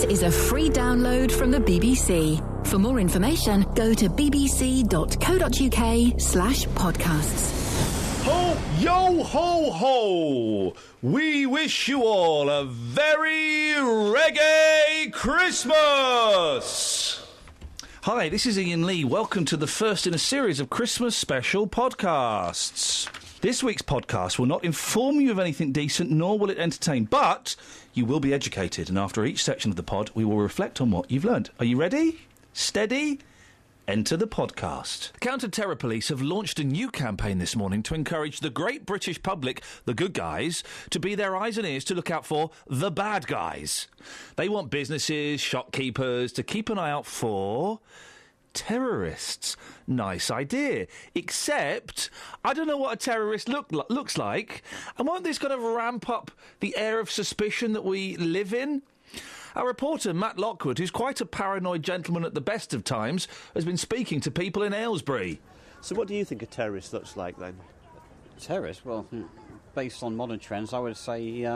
This is a free download from the BBC. For more information, go to bbc.co.uk/podcasts. Ho, yo, ho, ho! We wish you all a very Reggae Christmas! Hi, this is Ian Lee. Welcome to the first in a series of Christmas special podcasts. This week's podcast will not inform you of anything decent, nor will it entertain, but you will be educated, and after each section of the pod, we will reflect on what you've learned. Are you ready? Steady? Enter the podcast. Counter-Terror Police have launched a new campaign this morning to encourage the great British public, the good guys, to be their eyes and ears to look out for the bad guys. They want businesses, shopkeepers to keep an eye out for terrorists. Nice idea. Except, I don't know what a terrorist looks like, and won't this kind of ramp up the air of suspicion that we live in? Our reporter, Matt Lockwood, who's quite a paranoid gentleman at the best of times, has been speaking to people in Aylesbury. So what do you think a terrorist looks like, then? Terrorist? Well, based on modern trends, I would say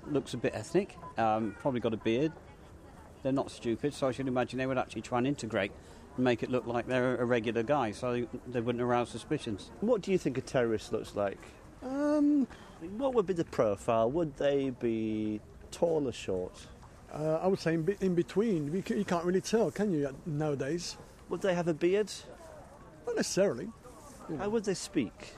looks a bit ethnic, probably got a beard. They're not stupid, so I should imagine they would actually try and integrate and make it look like they're a regular guy, so they wouldn't arouse suspicions. What do you think a terrorist looks like? What would be the profile? Would they be tall or short? I would say in between. You can't really tell, can you, nowadays? Would they have a beard? Not necessarily. How would they speak?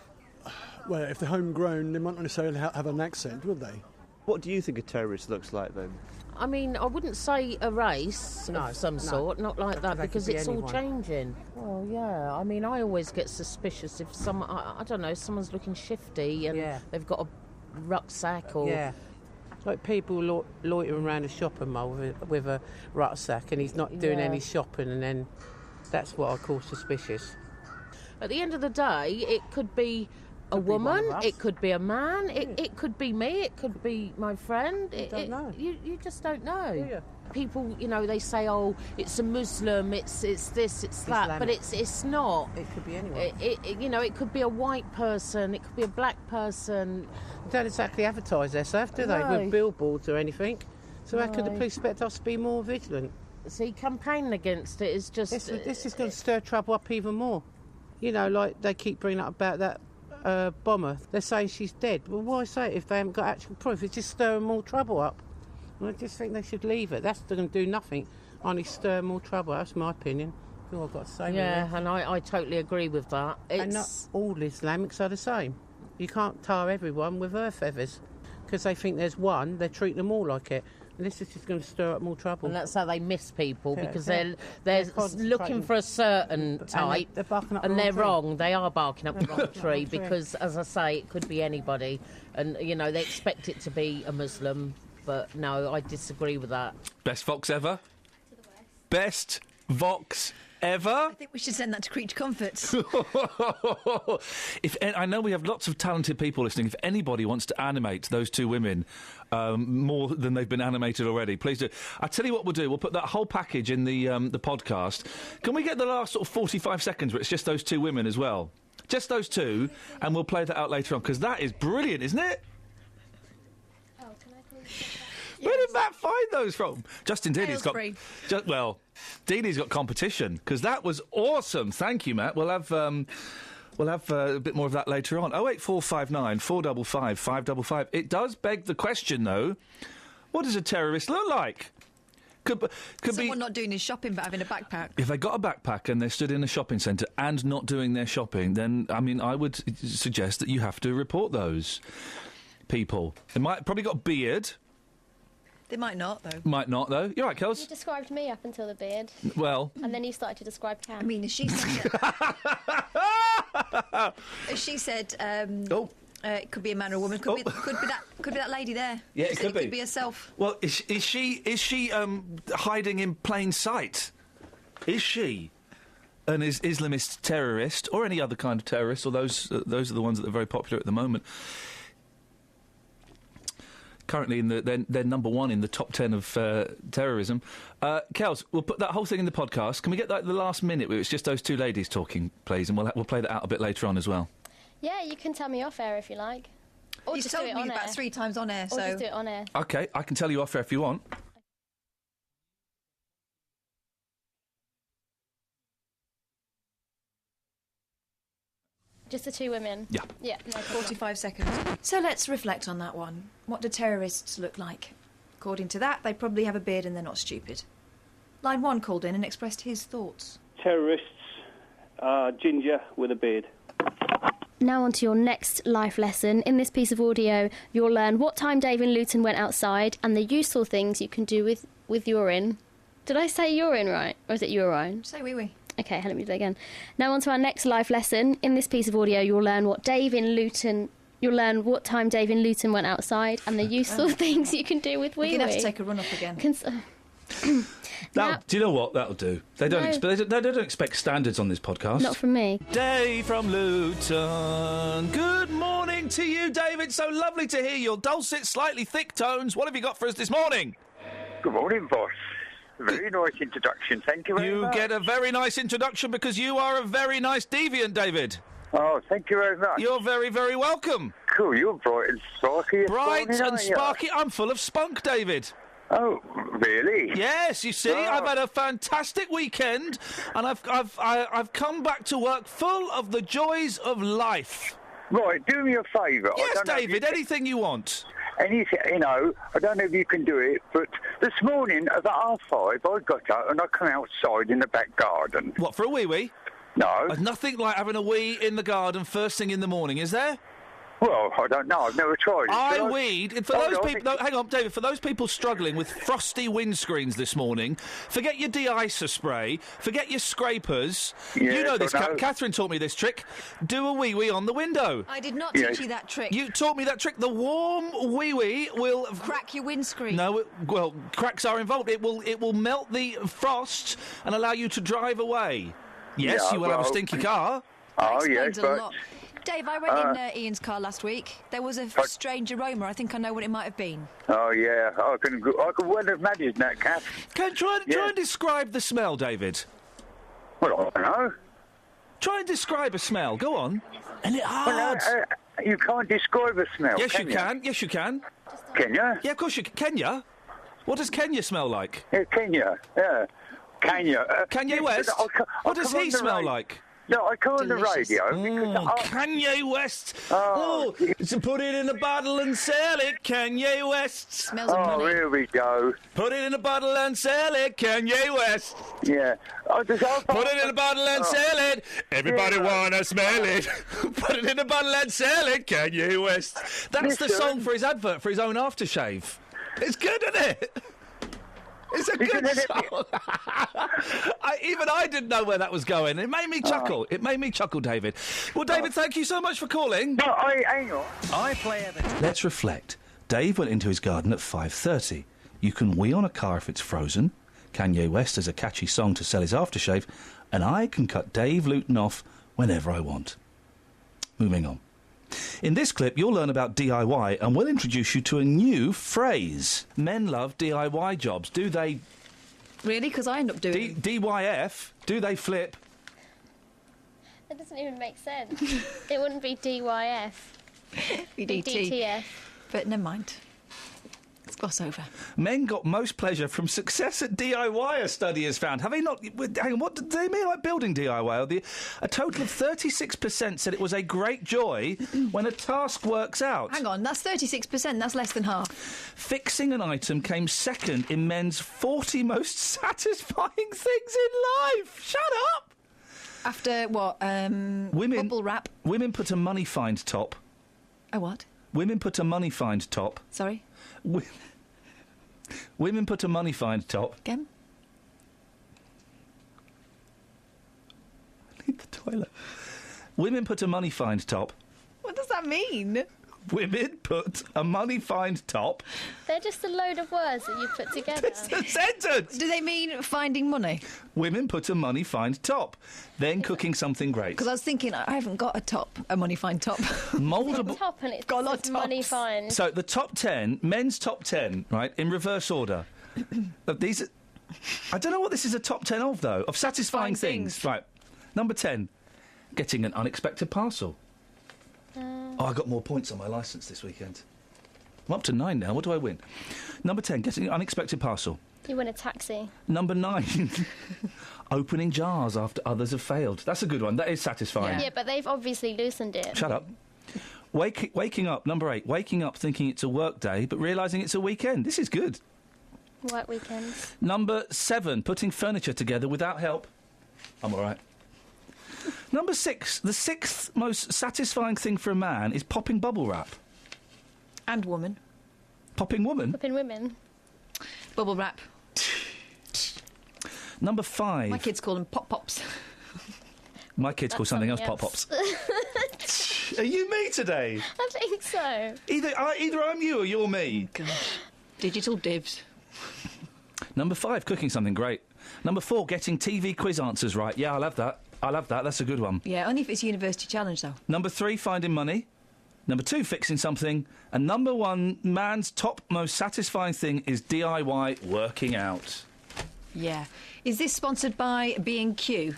Well, if they're homegrown, they might not necessarily have an accent, would they? What do you think a terrorist looks like, then? I mean, I wouldn't say a race of some sort, not like that, because it's all changing. Well, yeah, I mean, I always get suspicious if someone, I don't know, someone's looking shifty and they've got a rucksack or... Yeah. Like people loitering around a shopping mall with a rucksack and he's not doing any shopping, and then that's what I call suspicious. At the end of the day, it could be a woman, it could be a man, it could be me, it could be my friend. You don't know. You just don't know. Yeah. People, you know, they say, oh, it's a Muslim, it's this, it's that, but it's not. It could be anyone. It could be a white person, it could be a black person. They don't exactly advertise themselves, do they, with billboards or anything? So how could the police expect us to be more vigilant? See, campaigning against it is just... This is going to stir trouble up even more. You know, like they keep bringing up about that bomber. They're saying she's dead. Well, why say it if they haven't got actual proof? It's just stirring more trouble up. I just think they should leave it. That's going to do nothing, only stir more trouble. That's my opinion. That's all I've got to say. Yeah, and I totally agree with that. And not all Islamics are the same. You can't tar everyone with earth feathers. Because they think there's one, they treat them all like it. And this is just going to stir up more trouble. And that's how they miss people, because they're looking for a certain type, and they're wrong. They are barking up the wrong tree, because, as I say, it could be anybody. And, you know, they expect it to be a Muslim, but no, I disagree with that. Best Vox ever? To the West. Best Vox ever? I think we should send that to Creature Comforts. I know we have lots of talented people listening. If anybody wants to animate those two women more than they've been animated already, please do. I'll tell you what we'll do. We'll put that whole package in the podcast. Can we get the last sort of 45 seconds where it's just those two women as well? Just those two, and we'll play that out later on, because that is brilliant, isn't it? Where did Matt find those from? Justin Dealey's got... Dealey's got competition, because that was awesome. Thank you, Matt. We'll have a bit more of that later on. 08459 455 555. It does beg the question, though, what does a terrorist look like? Could someone not doing his shopping but having a backpack. If they got a backpack and they stood in a shopping centre and not doing their shopping, then, I mean, I would suggest that you have to report those people. They might probably got a beard. They might not, though. You're right, Kels. You described me up until the beard. Well... And then you started to describe Cam. I mean, as she said... it could be a man or a woman. Could be that lady there. Yeah, it could be. It could be herself. Well, is she hiding in plain sight? Is she an Islamist terrorist, or any other kind of terrorist, or those are the ones that are very popular at the moment? Currently, they're number one in the top 10 of terrorism. Kels, we'll put that whole thing in the podcast. Can we get the last minute where it's just those two ladies talking, please? And we'll play that out a bit later on as well. Yeah, you can tell me off air if you like. Or just told me about 3 times on air, Or just do it on air. OK, I can tell you off air if you want. Just the two women? Yeah. Yeah, no problem. 45 seconds. So let's reflect on that one. What do terrorists look like? According to that, they probably have a beard and they're not stupid. Line 1 called in and expressed his thoughts. Terrorists are ginger with a beard. Now on to your next life lesson. In this piece of audio, you'll learn what time Dave in Luton went outside and the useful things you can do with urine. Did I say urine right? Or is it urine? Say wee-wee. Okay, let me do that again. Now on to our next life lesson. In this piece of audio, you'll learn what time Dave in Luton went outside and the useful things you can do with wee-wee. You're going to have to take a run up again. Do you know what? That'll do. They don't expect standards on this podcast. Not from me. Dave from Luton. Good morning to you, Dave. It's so lovely to hear your dulcet, slightly thick tones. What have you got for us this morning? Good morning, boss. Very nice introduction. Thank you very much. You get a very nice introduction because you are a very nice deviant, David. Oh, thank you very much. You're very, very welcome. Cool, you're bright and sparky. Bright and sparky. I'm full of spunk, David. Oh, really? Yes, you see, I've had a fantastic weekend, and I've come back to work full of the joys of life. Right, do me a favour. Yes, David, anything you want. Anything, I don't know if you can do it, but this morning at 5:30, I got up and I come outside in the back garden. What, for a wee-wee? No. There's nothing like having a wee in the garden first thing in the morning, is there? Well, I don't know. I've never tried it. I weed. For those people, no, hang on, David. For those people struggling with frosty windscreens this morning, forget your de-icer spray. Forget your scrapers. Yes, you know this. I know. Catherine taught me this trick. Do a wee-wee on the window. I did not teach you that trick. You taught me that trick. The warm wee-wee will crack your windscreen. No, cracks are involved. It will melt the frost and allow you to drive away. Yes, Yeah, you will have a stinky car. Oh, yes, Explains a but... lot. Dave, I went in Ian's car last week. There was a strange aroma. I think I know what it might have been. Oh, yeah. I can well imagine that, Kath. Try and describe the smell, David. Well, I don't know. Try and describe a smell. Go on. And it hard. Well, you can't describe a smell, Yes, can you can. Yes, you can. Can you? Yeah, of course you can. Kenya? What does Kenya smell like? Yeah, Kenya. Yeah. Kenya. Kanye West? What does he smell like? No, I come on the radio because Kanye West. Oh, So put it in a bottle and sell it, Kanye West. Smells of money. Here we go. Put it in a bottle and sell it, Kanye West. Yeah. Put it in a bottle and sell it. Everybody wanna smell it. Put it in a bottle and sell it, Kanye West. That's the song for his advert for his own aftershave. It's good, isn't it? It's a good song. Even I didn't know where that was going. It made me chuckle. It made me chuckle, David. Well, David, thank you so much for calling. No, hang on. I play everything. Let's reflect. Dave went into his garden at 5:30. You can wee on a car if it's frozen. Kanye West has a catchy song to sell his aftershave. And I can cut Dave Luton off whenever I want. Moving on. In this clip, you'll learn about DIY and we'll introduce you to a new phrase. Men love DIY jobs. Do they... Really? Because I end up doing DYF? Do they flip? That doesn't even make sense. It wouldn't be DYF. It'd be DTF. But never mind. Let's gloss over. Men got most pleasure from success at DIY, a study has found. Have they not... Hang on, what did they mean like building DIY? A total of 36% said it was a great joy when a task works out. Hang on, that's 36%. That's less than half. Fixing an item came second in men's 40 most satisfying things in life. Shut up! After what? Bubble wrap. Women put a money find top. A what? Women put a money find top. Sorry? Women put a money find top. Again? I need the toilet. Women put a money find top. What does that mean? Women put a money find top. They're just a load of words that you put together. It's a sentence! Do they mean finding money? Women put a money find top. Then cooking something great. Because I was thinking, I haven't got a money find top. Mouldable... Top and it's got a lot of money tops. find. So the top 10, men's top 10, right, in reverse order. These... I don't know what this is a top 10 of, though, of satisfying things. Right, number 10, getting an unexpected parcel. I got more points on my licence this weekend. I'm up to 9 now. What do I win? Number 10, getting an unexpected parcel. You win a taxi. Number 9, opening jars after others have failed. That's a good one. That is satisfying. Yeah, but they've obviously loosened it. Shut up. Waking up, number 8. Waking up thinking it's a work day, but realising it's a weekend. This is good. Work weekends. Number 7, putting furniture together without help. I'm all right. Number 6, the 6th most satisfying thing for a man is popping bubble wrap. And woman. Popping woman? Popping women. Bubble wrap. Number 5. My kids call them pop-pops. My kids call something else pop-pops. Are you me today? I think so. Either I'm you or you're me. Gosh. Digital divs. Number 5, cooking something great. Number 4, getting TV quiz answers right. Yeah, I'll have that. That's a good one. Yeah, only if it's University Challenge, though. Number 3, finding money. Number 2, fixing something. And number 1, man's top most satisfying thing is DIY working out. Yeah. Is this sponsored by B&Q?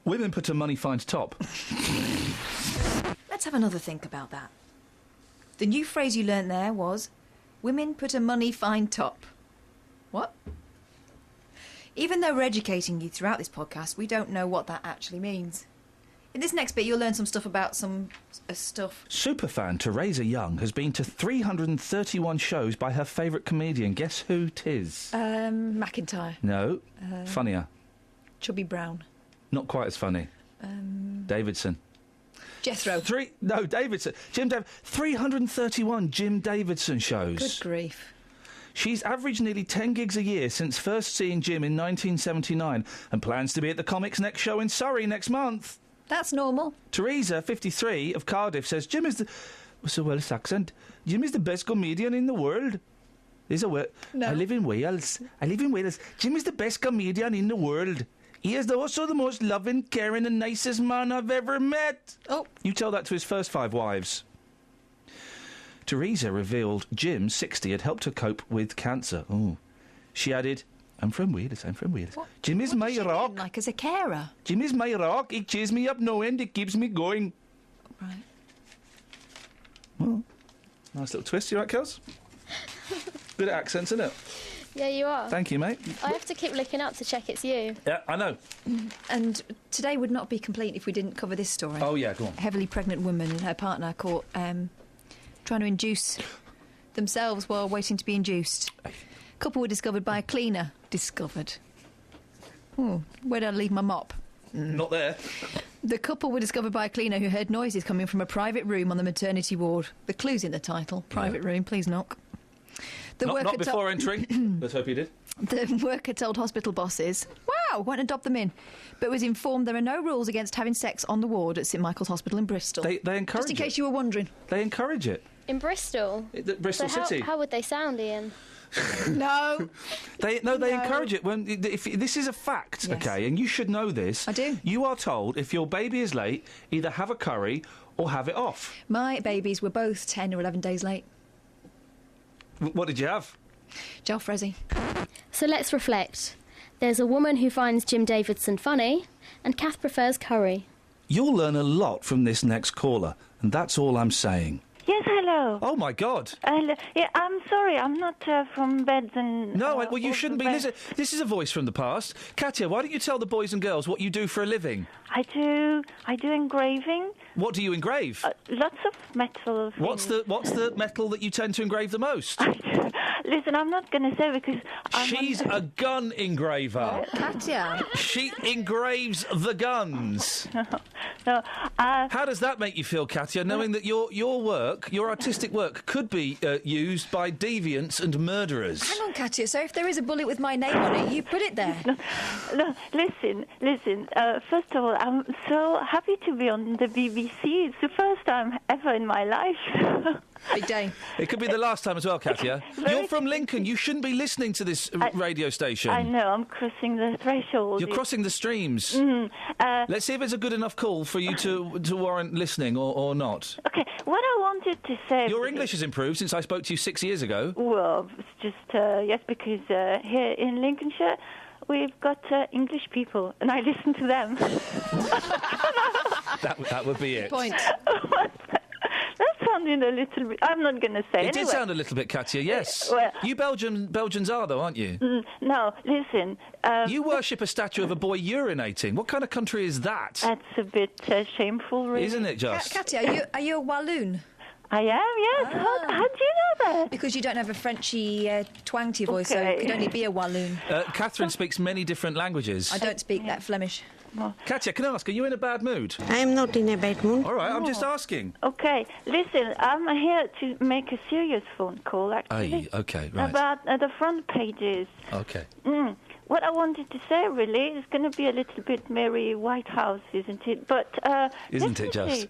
Women put a money finds top. Let's have another think about that. The new phrase you learnt there was, women put a money find top. What? Even though we're educating you throughout this podcast, we don't know what that actually means. In this next bit, you'll learn some stuff about some stuff. Superfan Teresa Young has been to 331 shows by her favourite comedian. Guess who 'tis? McIntyre. No. Funnier. Chubby Brown. Not quite as funny. Davidson. Jethro. Davidson. Jim Davidson. 331 Jim Davidson shows. Good grief. She's averaged nearly 10 gigs a year since first seeing Jim in 1979 and plans to be at the Comics Next show in Surrey next month. That's normal. Teresa, 53, of Cardiff, says Jim is the... What's a Welsh accent? Jim is the best comedian in the world. There's a word. No. I live in Wales. Jim is the best comedian in the world. He is also the most loving, caring and nicest man I've ever met. Oh. You tell that to his first 5 wives. Teresa revealed Jim, 60, had helped her cope with cancer. Oh. She added, I'm from Wales. What? Jim is my rock. Like as a carer? Jim is my rock. He cheers me up no end. It keeps me going. Right. Well, nice little twist. You right, Kels? Good at accents, isn't it? Yeah, you are. Thank you, mate. I have to keep looking up to check it's you. Yeah, I know. And today would not be complete if we didn't cover this story. Oh, yeah, go on. A heavily pregnant woman and her partner caught trying to induce themselves while waiting to be induced. Couple were discovered by a cleaner. Where did I leave my mop? Not there. The couple were discovered by a cleaner who heard noises coming from a private room on the maternity ward. The clue's in the title. Private room, please knock. Not before entering. Let's hope you did. The worker told hospital bosses, wow, won't adopt them in, but was informed there are no rules against having sex on the ward at St Michael's Hospital in Bristol. They encourage it. Just in case you were wondering. They encourage it. In Bristol? Bristol City. How would they sound, Ian? No. They encourage it. If this is a fact, Yes. okay, and you should know this. I do. You are told if your baby is late, either have a curry or have it off. My babies were both 10 or 11 days late. What did you have? Jalfrezi. So let's reflect. There's a woman who finds Jim Davidson funny, and Kath prefers curry. You'll learn a lot from this next caller, and that's all I'm saying. Yes, hello. Oh, my God. Yeah, I'm sorry, I'm not from beds and... No, well, you shouldn't be. Listen, this is a voice from the past. Katya, why don't you tell the boys and girls what you do for a living? I do engraving. What do you engrave? Lots of metal things. What's the metal that you tend to engrave the most? Listen, I'm not going to say because... She's a gun engraver. Katya. She engraves the guns. No. How does that make you feel, Katya, knowing that your work, your artistic work, could be used by deviants and murderers? Hang on, Katya. So if there is a bullet with my name on it, you put it there. No, listen. First of all, I'm so happy to be on the BBC. It's the first time ever in my life. Big day. It could be the last time as well, Katya. You're from Lincoln. You shouldn't be listening to this radio station. I know. I'm crossing the threshold. You're crossing the streams. Mm-hmm. Let's see if it's a good enough call for you to warrant listening or not. Okay, what I wanted to say... Your English has improved since I spoke to you 6 years ago. Well, it's just, yes, because here in Lincolnshire, we've got English people, and I listen to them. That would be it. Point. That sounded a little bit... I'm not going to say It did sound a little bit, Katia, yes. Well, you Belgians are, though, aren't you? No, listen... you worship a statue of a boy urinating. What kind of country is that? That's a bit shameful, really. Isn't it just? Katia, are you a Walloon? I am, yes. How do you know that? Because you don't have a Frenchy twang to your voice, so it could only be a Walloon. Catherine speaks many different languages. I don't speak that Flemish. Katia, can I ask, are you in a bad mood? I am not in a bad mood. All right, I'm just asking. Okay, listen, I'm here to make a serious phone call, actually. Okay, right. About the front pages. Okay. What I wanted to say, really, is going to be a little bit Mary Whitehouse, isn't it? But isn't it just?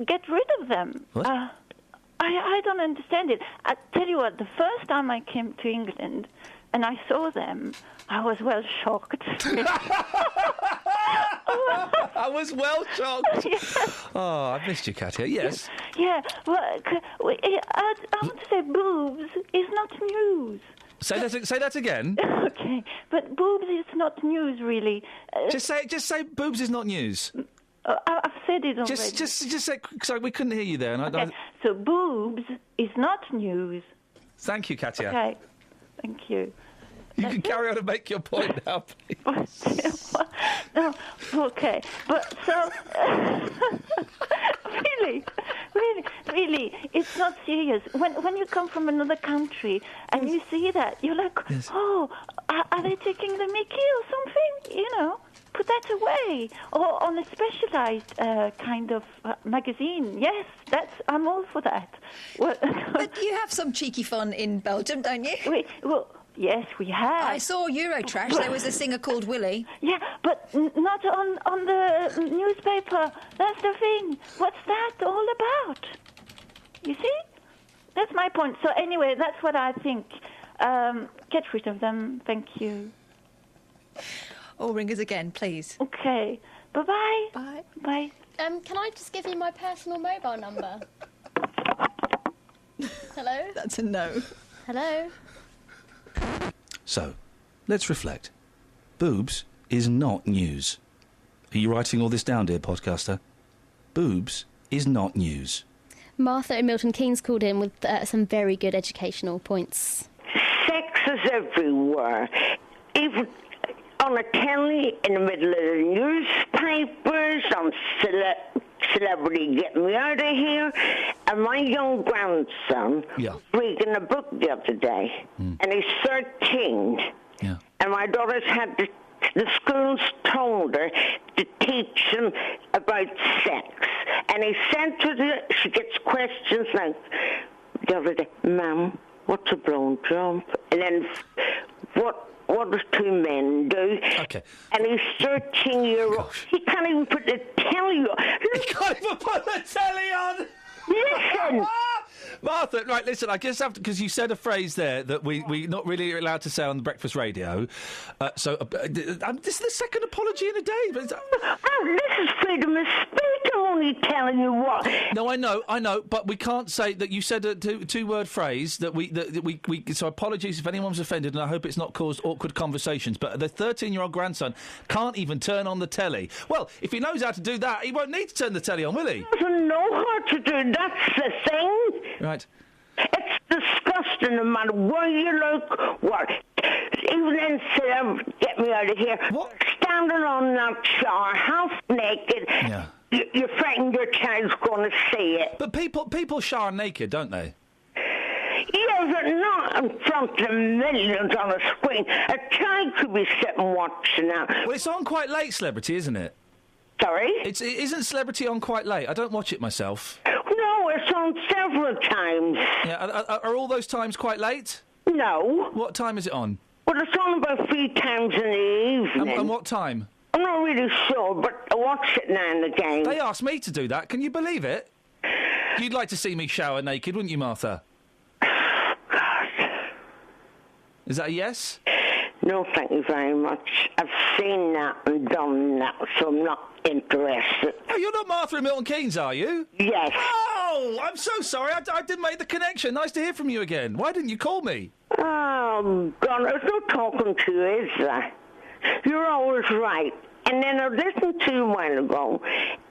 Get rid of them. What? I don't understand it. I tell you what, the first time I came to England and I saw them, I was well shocked. I was well shocked. Yes. Oh, I've missed you, Katia. Yes. Yeah, well, I want to say boobs is not news. Say that again. Okay, but boobs is not news, really. Just say boobs is not news. I've said it already. Just say, sorry, we couldn't hear you there. Okay, so boobs is not news. Thank you, Katia. Okay, thank you. You can carry on and make your point now, please. No, okay, but so really, it's not serious. When you come from another country and you see that, you're like, yes. Oh, are they taking the Mickey or something? You know, put that away, or on a specialised kind of magazine. Yes, I'm all for that. Well, but you have some cheeky fun in Belgium, don't you? Yes, we have. I saw Eurotrash. There was a singer called Willie. Yeah, but not on the newspaper. That's the thing. What's that all about? You see? That's my point. So anyway, that's what I think. Get rid of them. Thank you. Oh, ring us again, please. Okay. Bye-bye. Bye. Bye. Can I just give you my personal mobile number? Hello? That's a no. Hello? So, let's reflect. Boobs is not news. Are you writing all this down, dear podcaster? Boobs is not news. Martha in Milton Keynes called in with some very good educational points. Sex is everywhere. Even on a telly, in the middle of the newspapers, on Celebrity Get Me Out of Here. And my young grandson was reading a book the other day, and he's 13. Yeah. And my daughter's had the schools told her to teach him about sex. And he sent her she gets questions like the other day, Ma'am, what's a blowjob? And then what do two men do? Okay. And he's 13 years old. He can't even put the telly on. He can't even put the telly on! Listen! Martha, right, listen, I just have to, because you said a phrase there that we're not really allowed to say on the breakfast radio. This is the second apology in a day. But this is freedom of speech. I'm only telling you what. No, I know, but we can't say that you said a two-word phrase that we. So apologies if anyone's offended, and I hope it's not caused awkward conversations. But the 13-year-old grandson can't even turn on the telly. Well, if he knows how to do that, he won't need to turn the telly on, will he? He doesn't know how to do. That's the thing. Right. It's disgusting no matter where you look, what. Even then, get me out of here. What? Standing on that shower, half naked. Yeah. You frightened your child's going to see it. But people shower naked, don't they? Yeah, but not in front of millions on a screen. A child could be sitting watching that. Well, it's on quite late, Celebrity, isn't it? Sorry? Isn't Celebrity on quite late? I don't watch it myself. No, it's on several times. Yeah, are all those times quite late? No. What time is it on? Well, it's on about 3 times in the evening. And what time? I'm not really sure, but I watch it now and again. They asked me to do that. Can you believe it? You'd like to see me shower naked, wouldn't you, Martha? God. Is that a yes? No, thank you very much. I've seen that and done that, so I'm not interested. Oh, you're not Martha in Milton Keynes, are you? Yes. Oh, I'm so sorry. I didn't make the connection. Nice to hear from you again. Why didn't you call me? Oh, God, there's no talking to you, is there? You're always right. And then I listened to you a while ago,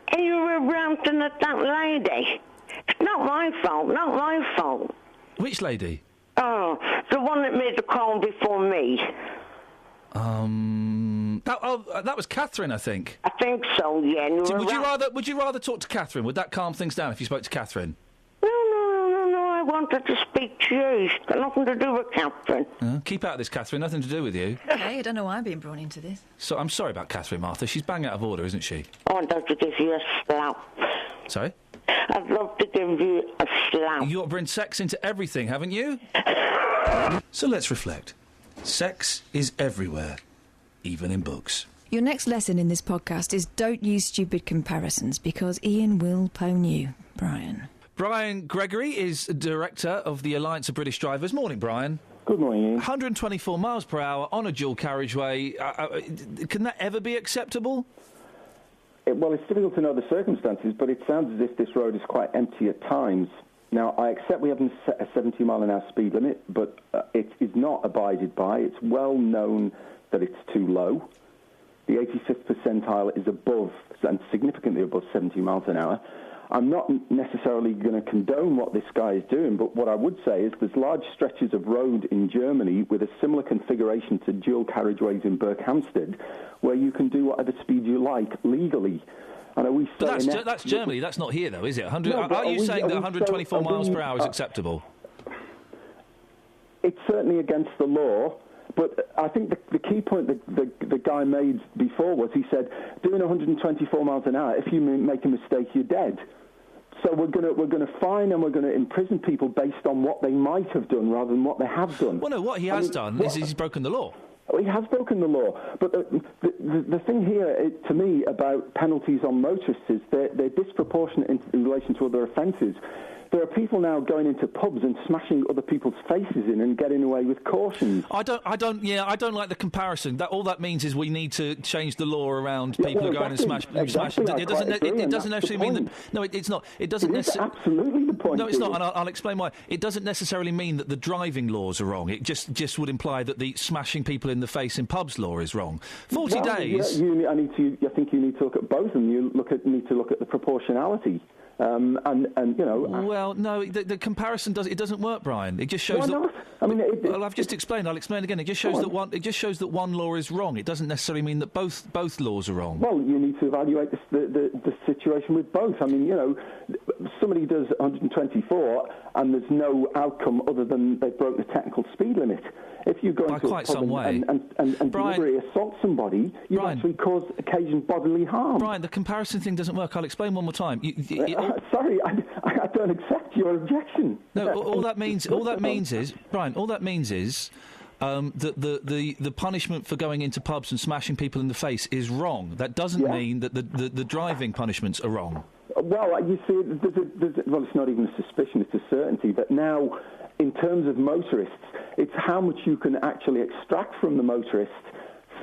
and you were ranting at that lady. It's Not my fault. Which lady? Oh, the one that made the call before me. That was Catherine, I think. I think so, yeah. Would you rather talk to Catherine? Would that calm things down if you spoke to Catherine? No, I wanted to speak to you. It's got nothing to do with Catherine. Keep out of this, Catherine. Nothing to do with you. Okay, I don't know why I'm being brought into this. So I'm sorry about Catherine, Martha. She's bang out of order, isn't she? Oh, I'd love to give you a slap. Sorry? I'd love to give you a slap. You've brought sex into everything, haven't you? So let's reflect. Sex is everywhere, even in books. Your next lesson in this podcast is don't use stupid comparisons because Ian will pwn you, Brian. Brian Gregory is Director of the Alliance of British Drivers. Morning, Brian. Good morning, Ian. 124 miles per hour on a dual carriageway. Can that ever be acceptable? Well, it's difficult to know the circumstances, but it sounds as if this road is quite empty at times. Now, I accept we haven't set a 70 mile an hour speed limit, but it is not abided by. It's well known that it's too low. The 85th percentile is above, and significantly above 70 miles an hour. I'm not necessarily going to condone what this guy is doing, but what I would say is there's large stretches of road in Germany with a similar configuration to dual carriageways in Berkhamsted, where you can do whatever speed you like legally. But that's Germany. That's not here, though, is it? Are you saying that 124 miles per hour is acceptable? It's certainly against the law. But I think the key point that the guy made before was he said, doing 124 miles an hour, if you make a mistake, you're dead. So we're going to fine and we're going to imprison people based on what they might have done rather than what they have done. Well, no, what he has done is he's broken the law. He has broken the law. But the thing here, to me, about penalties on motorists is they're disproportionate in relation to other offences. There are people now going into pubs and smashing other people's faces in and getting away with cautions. I don't like the comparison. All that means is we need to change the law around people who go in and smash. It doesn't actually mean that. No, it's not. It doesn't necessarily. Absolutely the point. No, it's not, and I'll explain why. It doesn't necessarily mean that the driving laws are wrong. It just would imply that the smashing people in the face in pubs law is wrong. 40 days. I think you need to look at both, and you need to look at the proportionality. And you know. Well, no, the comparison doesn't work, Brian. It just shows that. Not? I mean, well, I've just explained. I'll explain again. It just shows that one. It just shows that one law is wrong. It doesn't necessarily mean that both laws are wrong. Well, you need to evaluate the situation with both. I mean, you know, somebody does 124 and there's no outcome other than they broke the technical speed limit. If you go into quite some way and deliberately assault somebody, you've actually occasioned bodily harm. Brian, the comparison thing doesn't work. I'll explain one more time. Sorry, I don't accept your objection. No, all that means is, Brian. All that means is that the punishment for going into pubs and smashing people in the face is wrong. That doesn't mean that the driving punishments are wrong. Well, you see, well, it's not even a suspicion; it's a certainty that now, in terms of motorists, it's how much you can actually extract from the motorist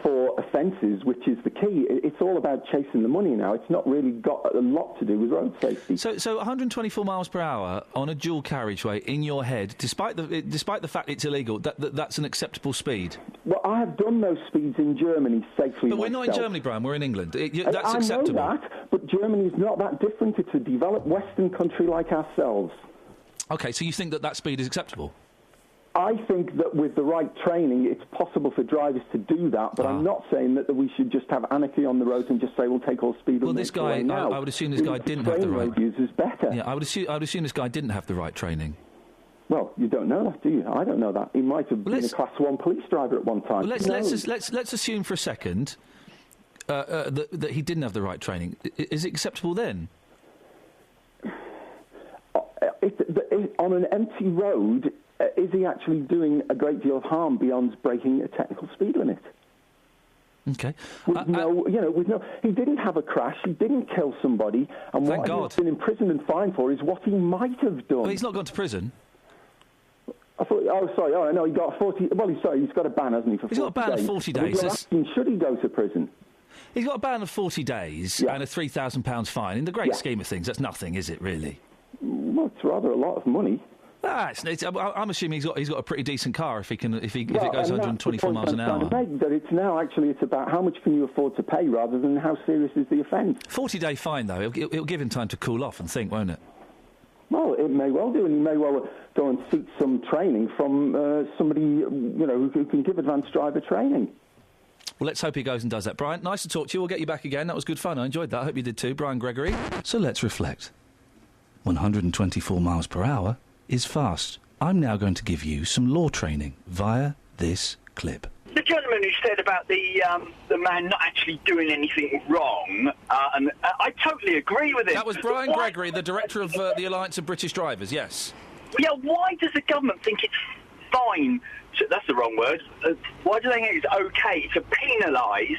for offences, which is the key. It's all about chasing the money now. It's not really got a lot to do with road safety. So 124 miles per hour on a dual carriageway in your head, despite the fact it's illegal, that's an acceptable speed. Well, I have done those speeds in Germany safely. But we're not in Germany, Brian. We're in England. That's acceptable. I know that, but Germany's not that different. It's a developed Western country like ourselves. Okay, so you think that speed is acceptable? I think that with the right training, it's possible for drivers to do that, but I'm not saying that we should just have anarchy on the road and just say we'll take all speed. Well, this guy, I would assume this guy didn't have the right. Users better. Yeah, I would assume this guy didn't have the right training. Well, you don't know that, do you? I don't know that. He might have been a Class 1 police driver at one time. Well, let's assume for a second that he didn't have the right training. Is it acceptable then? On an empty road. Is he actually doing a great deal of harm beyond breaking a technical speed limit? Okay. He didn't have a crash. He didn't kill somebody. And Thank what God. he's been imprisoned and fined for is what he might have done. Well, he's not gone to prison. I thought. Oh, sorry. Oh, no. He got 40. Well, he's got a ban, hasn't he? He's got a ban of 40 days. Asking, should he go to prison? He's got a ban of 40 days and a £3,000 fine. In the great scheme of things, that's nothing, is it? Really? Well, it's rather a lot of money. I'm assuming he's got a pretty decent car if it goes 124 miles an hour. That it's about how much can you afford to pay rather than how serious is the offence. 40-day fine though. It'll give him time to cool off and think, won't it? Well, it may well do, and you may well go and seek some training from somebody, who can give advanced driver training. Well, let's hope he goes and does that. Brian, nice to talk to you. We'll get you back again. That was good fun. I enjoyed that. I hope you did too. Brian Gregory. So let's reflect. 124 miles per hour is fast. I'm now going to give you some law training via this clip. The gentleman who said about the man not actually doing anything wrong, and I totally agree with him. That was Brian Gregory, the director of the Alliance of British Drivers, yes. Yeah, why does the government think it's fine, that's the wrong word, why do they think it's okay to penalise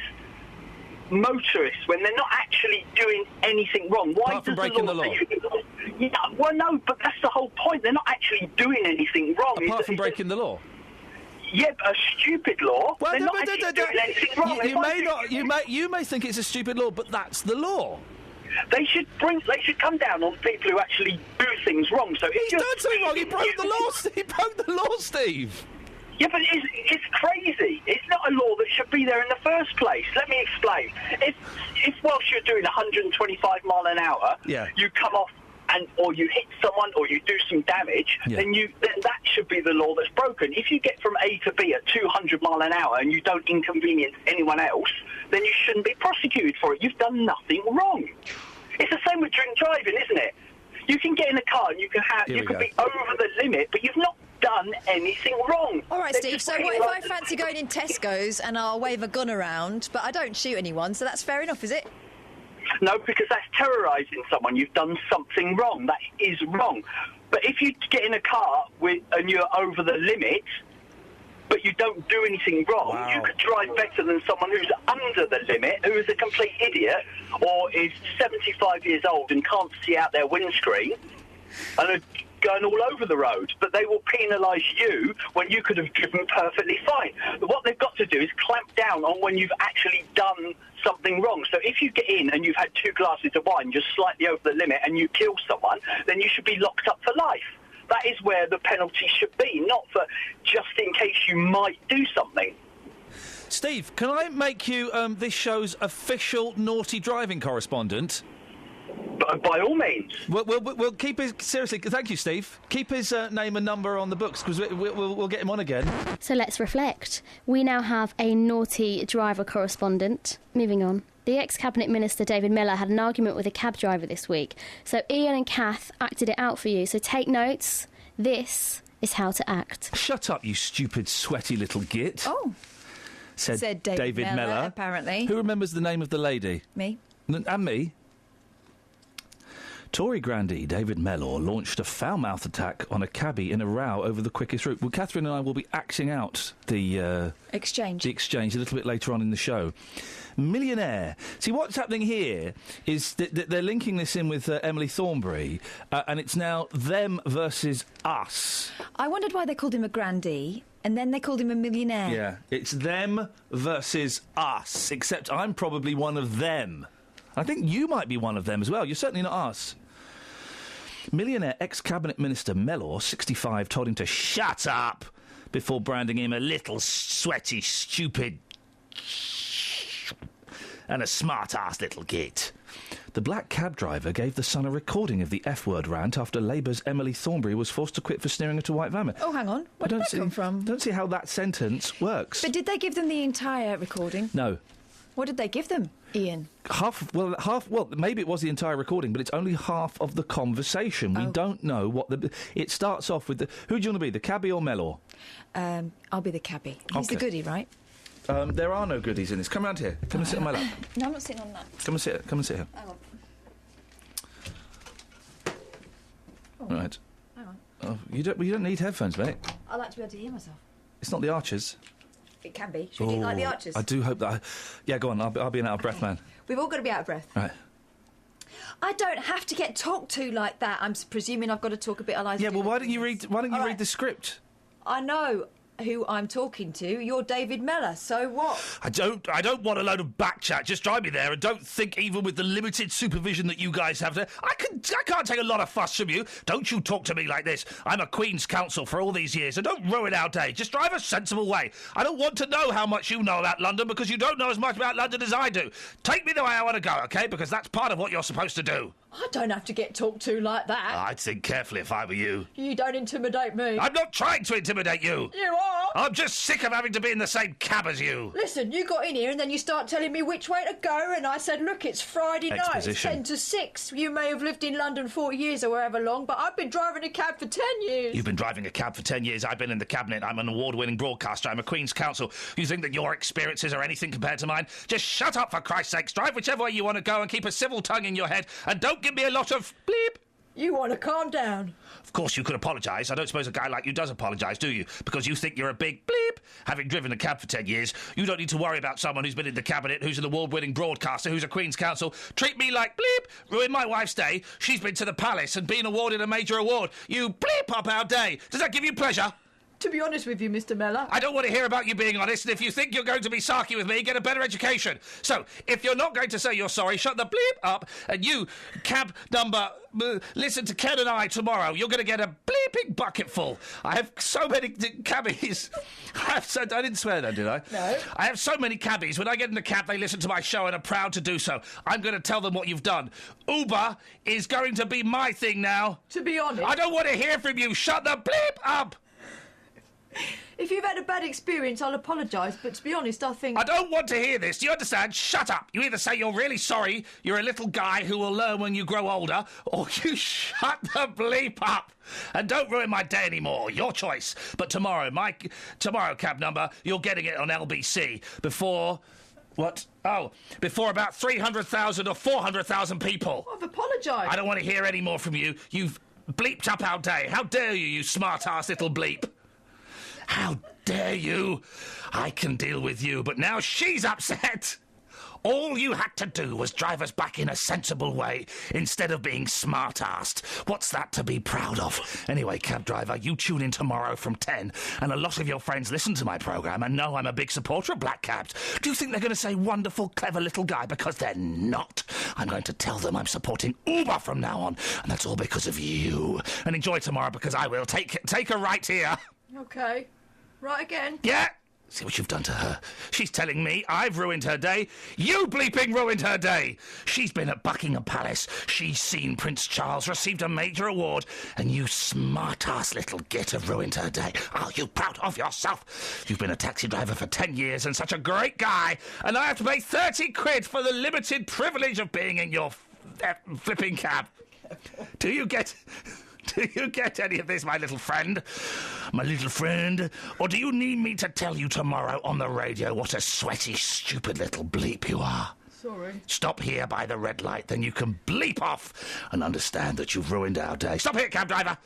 motorists when they're not actually doing anything wrong? Why Apart from breaking the law. Yeah, well, no, but that's the whole point. They're not actually doing anything wrong. Apart from breaking the law. Yeah, a stupid law. Well, they're not actually doing anything wrong. You may think it's a stupid law, but that's the law. They should come down on people who actually do things wrong. So he's done something wrong. He broke the law. He broke the law, Steve. Yeah, but it's crazy. It's not a law that should be there in the first place. Let me explain. If whilst you're doing 125 mile an hour, you come off or you hit someone or you do some damage, then that should be the law that's broken. If you get from A to B at 200 mile an hour and you don't inconvenience anyone else, then you shouldn't be prosecuted for it. You've done nothing wrong. It's the same with drink driving, isn't it? You can get in a car and you can be over the limit, but you've not done anything wrong. All right, Steve, so what if I fancy going in Tesco's and I'll wave a gun around, but I don't shoot anyone, so that's fair enough, is it? No, because that's terrorising someone. You've done something wrong. That is wrong. But if you get in a car and you're over the limit, but you don't do anything wrong, you could drive better than someone who's under the limit, who is a complete idiot, or is 75 years old and can't see out their windscreen, and are going all over the road. But they will penalise you when you could have driven perfectly fine. But what they've got to do is clamp down on when you've actually done something wrong. So if you get in and you've had 2 glasses of wine just slightly over the limit and you kill someone, then you should be locked up for life. That is where the penalty should be, not for just in case you might do something. Steve, can I make you this show's official naughty driving correspondent? By all means. We'll keep his... Seriously, thank you, Steve. Keep his name and number on the books, because we'll get him on again. So let's reflect. We now have a naughty driver correspondent. Moving on. The ex-Cabinet Minister David Miller had an argument with a cab driver this week. So Ian and Kath acted it out for you. So take notes. This is how to act. Shut up, you stupid, sweaty little git. Oh. Said David Miller. Apparently. Who remembers the name of the lady? Me. And me. Tory grandee David Mellor launched a foul-mouthed attack on a cabbie in a row over the quickest route. Well, Catherine and I will be acting out the exchange a little bit later on in the show. Millionaire. See, what's happening here is that they're linking this in with Emily Thornberry, and it's now them versus us. I wondered why they called him a grandee, and then they called him a millionaire. Yeah, it's them versus us, except I'm probably one of them. I think you might be one of them as well. You're certainly not us. Millionaire ex-Cabinet Minister Mellor, 65, told him to shut up before branding him a little sweaty, stupid and a smart-ass little git. The black cab driver gave The Sun a recording of the F-word rant after Labour's Emily Thornberry was forced to quit for sneering at a white van. Oh, hang on. Where did that come from? I don't see how that sentence works. But did they give them the entire recording? No. What did they give them, Ian? Half. Well, maybe it was the entire recording, but it's only half of the conversation. We don't know what the... It starts off with the... Who do you want to be, the cabbie or Mellor? I'll be the cabbie. He's the goodie, right? There are no goodies in this. Come round here. Come and sit on my lap. No, I'm not sitting on that. Come and sit here. Hang on. All right. Hang on. Oh, you don't need headphones, mate. I like to be able to hear myself. It's not the Archers. It can be. Should we do it like the Archers? I do hope that... Yeah, go on. I'll be an out-of-breath man. We've all got to be out of breath. Right. I don't have to get talked to like that. I'm presuming I've got to talk a bit like... Yeah, well, why don't you read the script? I know who I'm talking to. You're David Mellor, so what? I don't want a load of back chat. Just drive me there, and don't think even with the limited supervision that you guys have there, I can't take a lot of fuss from you. Don't you talk to me like this. I'm a Queen's Counsel for all these years, and don't ruin our day. Just drive a sensible way. I don't want to know how much you know about London, because you don't know as much about London as I do. Take me the way I want to go, OK? Because that's part of what you're supposed to do. I don't have to get talked to like that. I'd think carefully if I were you. You don't intimidate me. I'm not trying to intimidate you. You are. I'm just sick of having to be in the same cab as you. Listen, you got in here and then you start telling me which way to go, and I said, look, it's Friday night, it's Exposition. 10 to 6. You may have lived in London 40 years or however long, but I've been driving a cab for 10 years. You've been driving a cab for 10 years. I've been in the cabinet. I'm an award-winning broadcaster. I'm a Queen's Counsel. You think that your experiences are anything compared to mine? Just shut up, for Christ's sakes. Drive whichever way you want to go and keep a civil tongue in your head, and don't give me a lot of bleep. You want to calm down. Of course you could apologise. I don't suppose a guy like you does apologise, do you? Because you think you're a big bleep. Having driven a cab for 10 years, you don't need to worry about someone who's been in the cabinet, who's an award-winning broadcaster, who's a Queen's Counsel. Treat me like bleep. Ruin my wife's day. She's been to the palace and been awarded a major award. You bleep up our day. Does that give you pleasure? To be honest with you, Mr. Mellor... I don't want to hear about you being honest, and if you think you're going to be sarky with me, get a better education. So, if you're not going to say you're sorry, shut the bleep up, and you, cab number... listen to Ken and I tomorrow. You're going to get a bleeping bucketful. I have so many cabbies. I didn't swear then, did I? No. I have so many cabbies. When I get in the cab, they listen to my show and are proud to do so. I'm going to tell them what you've done. Uber is going to be my thing now. To be honest... I don't want to hear from you. Shut the bleep up! If you've had a bad experience, I'll apologise, but to be honest, I think... I don't want to hear this. Do you understand? Shut up. You either say you're really sorry, you're a little guy who will learn when you grow older, or you shut the bleep up. And don't ruin my day anymore. Your choice. But tomorrow, cab number, you're getting it on LBC before... What? Oh, before about 300,000 or 400,000 people. I've apologised. I don't want to hear any more from you. You've bleeped up our day. How dare you, you smart-ass little bleep. How dare you? I can deal with you, but now she's upset. All you had to do was drive us back in a sensible way instead of being smart-assed. What's that to be proud of? Anyway, cab driver, you tune in tomorrow from 10, and a lot of your friends listen to my programme and know I'm a big supporter of black cabs. Do you think they're going to say wonderful, clever little guy? Because they're not. I'm going to tell them I'm supporting Uber from now on, and that's all because of you. And enjoy tomorrow, because I will. Take a right here. OK. Right again. Yeah. See what you've done to her. She's telling me I've ruined her day. You bleeping ruined her day. She's been at Buckingham Palace. She's seen Prince Charles received a major award. And you smart-ass little git have ruined her day. Are you proud of yourself? You've been a taxi driver for 10 years and such a great guy. And I have to pay 30 quid for the limited privilege of being in your flipping cab. Do you get any of this, my little friend? My little friend? Or do you need me to tell you tomorrow on the radio what a sweaty, stupid little bleep you are? Sorry. Stop here by the red light, then you can bleep off and understand that you've ruined our day. Stop here, cab driver!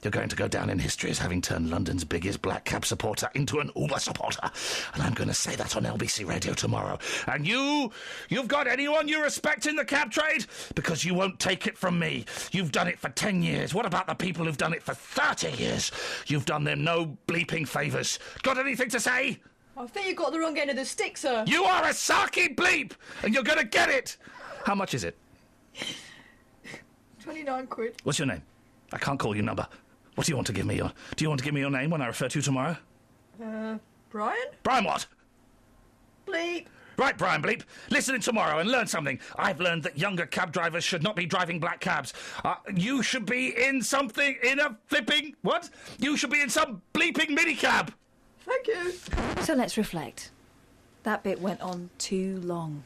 You're going to go down in history as having turned London's biggest black cab supporter into an Uber supporter. And I'm going to say that on LBC Radio tomorrow. And you've got anyone you respect in the cab trade? Because you won't take it from me. You've done it for 10 years. What about the people who've done it for 30 years? You've done them no bleeping favours. Got anything to say? I think you got the wrong end of the stick, sir. You are a sarky bleep, and you're going to get it. How much is it? 29 quid. What's your name? I can't call your number. What do you want to give me? Do you want to give me your name when I refer to you tomorrow? Brian? Brian what? Bleep. Right, Brian Bleep. Listen in tomorrow and learn something. I've learned that younger cab drivers should not be driving black cabs. You should be in a flipping... What? You should be in some bleeping minicab. Thank you. So let's reflect. That bit went on too long.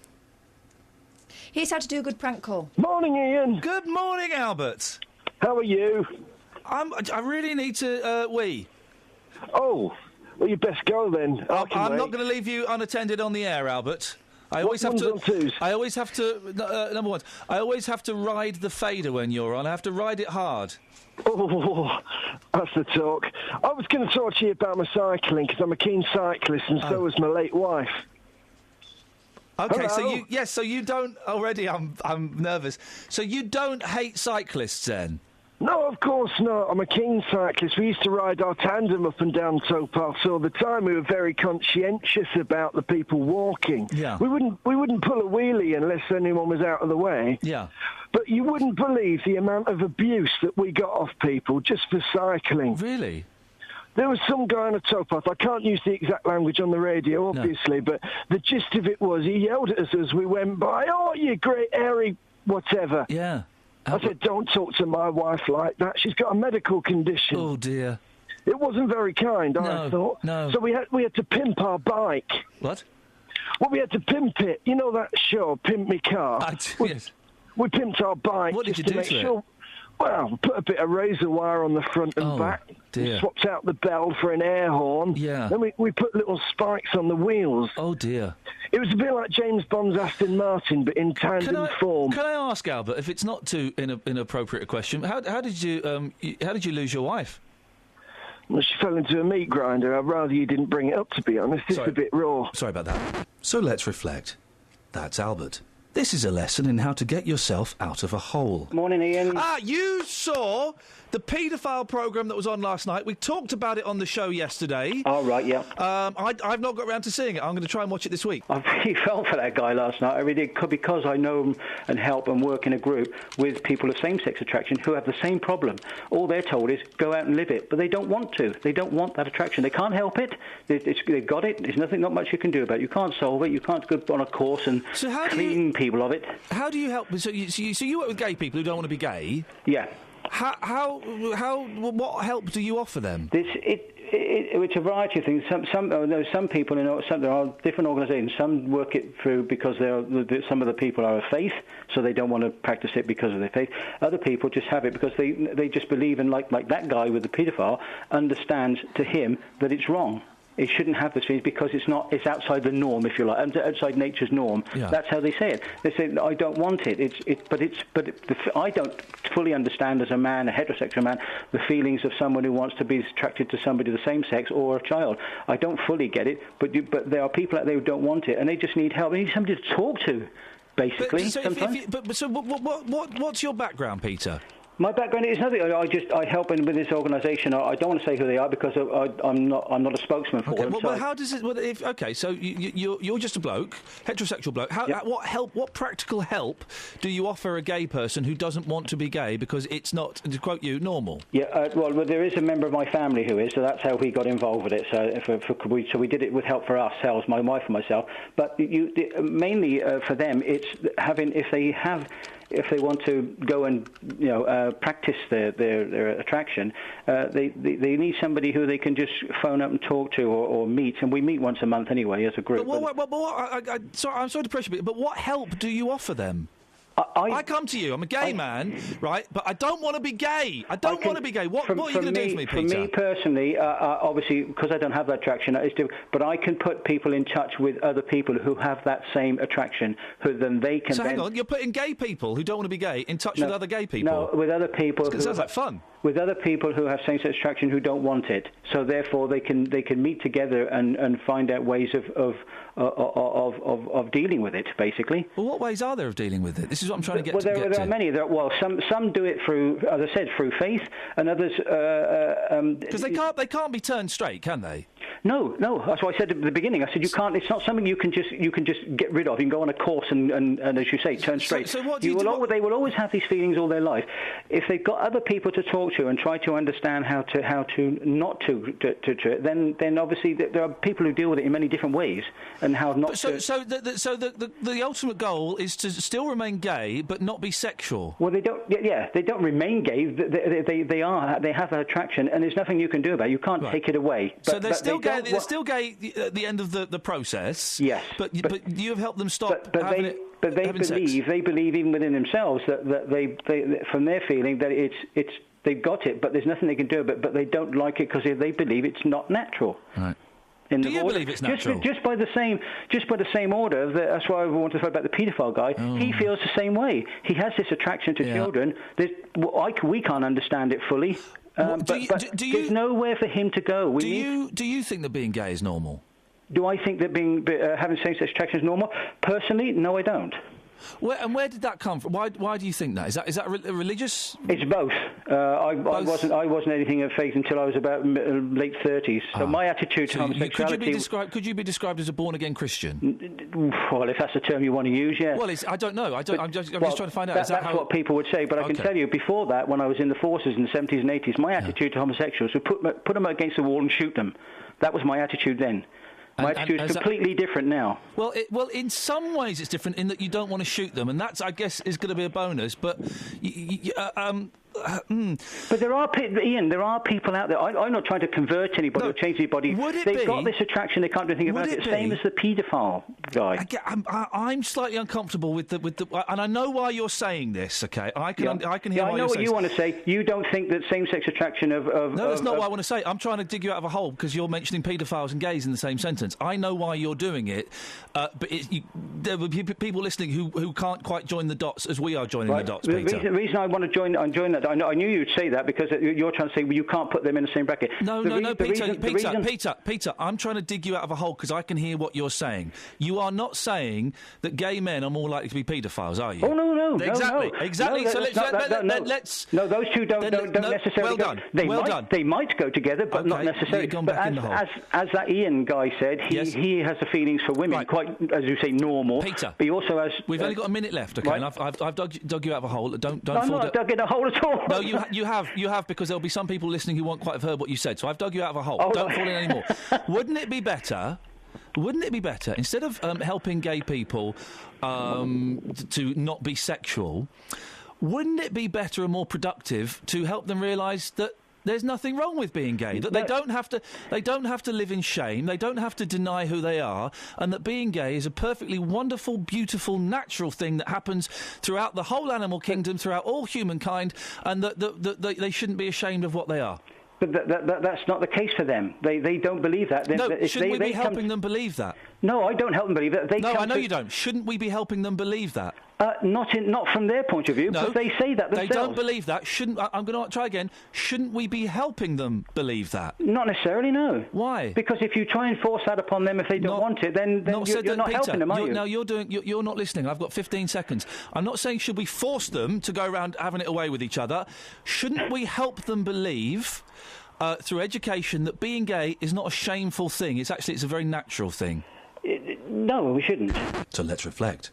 Here's how to do a good prank call. Morning, Ian. Good morning, Albert. How are you? I really need to wee. Oh, well, you best go then. I'm not going to leave you unattended on the air, Albert. I always have to. Number one. I always have to ride the fader when you're on. I have to ride it hard. Oh, that's the talk. I was going to talk to you about my cycling because I'm a keen cyclist, and so is my late wife. Okay, Hello? so you don't already. I'm nervous. So you don't hate cyclists then? No, of course not. I'm a keen cyclist. We used to ride our tandem up and down towpaths all the time. We were very conscientious about the people walking. Yeah. We wouldn't pull a wheelie unless anyone was out of the way. Yeah. But you wouldn't believe the amount of abuse that we got off people just for cycling. Really? There was some guy on a towpath. I can't use the exact language on the radio, obviously, but the gist of it was he yelled at us as we went by, "Oh, you great, hairy, whatever." Yeah. I said, don't talk to my wife like that. She's got a medical condition. Oh, dear. It wasn't very kind, I thought. No. So we had to pimp our bike. What? Well, we had to pimp it. You know that show, Pimp Me Car? Yes. We pimped our bike. What did just you to do make to sure. it? Well, put a bit of razor wire on the front and back. Dear. Swapped out the bell for an air horn. Yeah. Then we put little spikes on the wheels. Oh, dear. It was a bit like James Bond's Aston Martin, but in tandem form. Can I ask, Albert, if it's not too inappropriate a question, how did you lose your wife? Well, she fell into a meat grinder. I'd rather you didn't bring it up, to be honest. It's a bit raw. Sorry about that. So let's reflect. That's Albert. This is a lesson in how to get yourself out of a hole. Morning, Ian. You saw the paedophile programme that was on last night. We talked about it on the show yesterday. Oh, right, yeah. I've not got around to seeing it. I'm going to try and watch it this week. I really felt for that guy last night. I really did, because I know him and help and work in a group with people of same-sex attraction who have the same problem. All they're told is go out and live it, but they don't want to. They don't want that attraction. They can't help it. They've got it. There's not much you can do about it. You can't solve it. You can't go on a course and clean people of it. How do you help? So you work with gay people who don't want to be gay? Yeah. What help do you offer them? It's a variety of things. Some people, there are different organisations. Some work it through because some of the people are of faith, so they don't want to practice it because of their faith. Other people just have it because they just believe in, like that guy with the paedophile, understands to him that it's wrong. It shouldn't have this feeling because it's outside the norm, if you like, outside nature's norm. Yeah. That's how they say it. They say, I don't want it. I don't fully understand as a man, a heterosexual man, the feelings of someone who wants to be attracted to somebody of the same sex or a child. I don't fully get it, but there are people out there who don't want it, and they just need help. They need somebody to talk to, basically. What's your background, Peter? My background is nothing. I help with this organisation. I don't want to say who they are because I'm not a spokesman for them. Well, how does it? So you're just a bloke, heterosexual bloke. What practical help do you offer a gay person who doesn't want to be gay because it's not, to quote you, normal? Yeah. Well, there is a member of my family who is, so that's how we got involved with it. So we did it with help for ourselves, my wife and myself. But mainly for them, it's having if they want to go and practice their attraction, they need somebody who they can just phone up and talk to or meet, and we meet once a month anyway as a group. I'm sorry to pressure you, but what help do you offer them? I come to you. I'm a gay man, right? But I don't want to be gay. What are you going to do for me, Peter? For me personally, obviously, because I don't have that attraction, but I can put people in touch with other people who have that same attraction, who then they can. So hang on, you're putting gay people who don't want to be gay in touch with other gay people? No, with other people. It sounds like fun. With other people who have same-sex attraction who don't want it, so therefore they can meet together and find out ways of dealing with it, basically. Well, what ways are there of dealing with it? This is what I'm trying to get to. There are many. Some do it through, as I said, through faith, and others. Because they can't be turned straight, can they? No. That's what I said at the beginning. I said you can't. It's not something you can just get rid of. You can go on a course and as you say, turn straight. So what do you do? They will always have these feelings all their life. If they've got other people to talk to and try to understand how to not to then obviously there are people who deal with it in many different ways and how not. So the ultimate goal is to still remain gay but not be sexual. Well, they don't. Yeah, they don't remain gay. They have an attraction, and there's nothing you can do about it. You can't take it away. So they're still gay. They're still gay at the end of the process. Yes, but you have helped them stop having it. But they believe even within themselves that they from their feeling that it's they've got it, but there's nothing they can do about it. But they don't like it because they believe it's not natural. Right. Do you believe it's natural? Just by the same order. That's why I wanted to talk about the paedophile guy. Oh. He feels the same way. He has this attraction to children. We can't understand it fully. There's nowhere for him to go. Do you think that being gay is normal? Do I think that having same-sex attraction is normal? Personally, no, I don't. Where did that come from? Why do you think that? Is that a religious? It's both. I wasn't anything of faith until I was about late 30s. So my attitude to homosexuality. Could you be described as a born-again Christian? Well, if that's the term you want to use, yeah. Well, I don't know. I'm just trying to find out. That's what people would say. But I can tell you, before that, when I was in the forces in the 70s and 80s, my attitude to homosexuals was put them against the wall and shoot them. That was my attitude then. My attitude is completely different now. Well, in some ways it's different in that you don't want to shoot them, and that's, I guess, is going to be a bonus. But But there are Ian, there are people out there. I'm not trying to convert anybody or change anybody. They've got this attraction; they can't do anything about it. Same as the paedophile guy. I'm slightly uncomfortable with the, and I know why you're saying this. Okay, I can hear. I know what you want to say. You don't think that same-sex attraction of no, that's not what I want to say. I'm trying to dig you out of a hole because you're mentioning paedophiles and gays in the same sentence. I know why you're doing it, but there will be people listening who can't quite join the dots as we are joining the dots. Peter. The reason I want to join that, I knew you'd say that because you're trying to say, well, you can't put them in the same bracket. No, Peter, I'm trying to dig you out of a hole because I can hear what you're saying. You are not saying that gay men are more likely to be paedophiles, are you? Oh, no. Exactly. No, so let's... No, those two don't necessarily go. They might go together, but not necessarily. But as that Ian guy said, he has the feelings for women, quite, as you say, normal. Peter. But he also has... We've only got a minute left, okay? Right. And I've dug you out of a hole. Don't I'm not dug in a hole at all. No, you have, because there'll be some people listening who won't quite have heard what you said. So I've dug you out of a hole. Don't fall in anymore. Wouldn't it be better, instead of helping gay people to not be sexual, wouldn't it be better and more productive to help them realise that there's nothing wrong with being gay, that they don't have to live in shame, they don't have to deny who they are, and that being gay is a perfectly wonderful, beautiful, natural thing that happens throughout the whole animal kingdom, throughout all humankind, and that they shouldn't be ashamed of what they are. But that's not the case for them. They don't believe that. Shouldn't we be helping them believe that? No, I don't help them believe that. I know you don't. Shouldn't we be helping them believe that? Not from their point of view, but they say that themselves. They don't believe that. I'm going to try again. Shouldn't we be helping them believe that? Not necessarily, no. Why? Because if you try and force that upon them if they don't want it, then you're not helping them, are you? No, you're not listening. I've got 15 seconds. I'm not saying should we force them to go around having it away with each other. Shouldn't we help them believe... through education, that being gay is not a shameful thing. It's a very natural thing. No, we shouldn't. So let's reflect.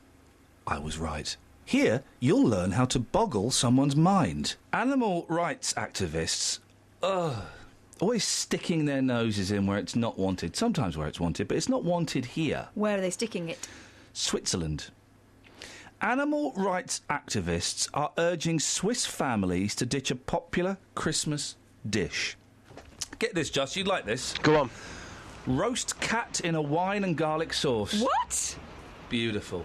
I was right. Here, you'll learn how to boggle someone's mind. Animal rights activists, always sticking their noses in where it's not wanted. Sometimes where it's wanted, but it's not wanted here. Where are they sticking it? Switzerland. Animal rights activists are urging Swiss families to ditch a popular Christmas dish. Get this, Just. You'd like this. Go on. Roast cat in a wine and garlic sauce. What? Beautiful.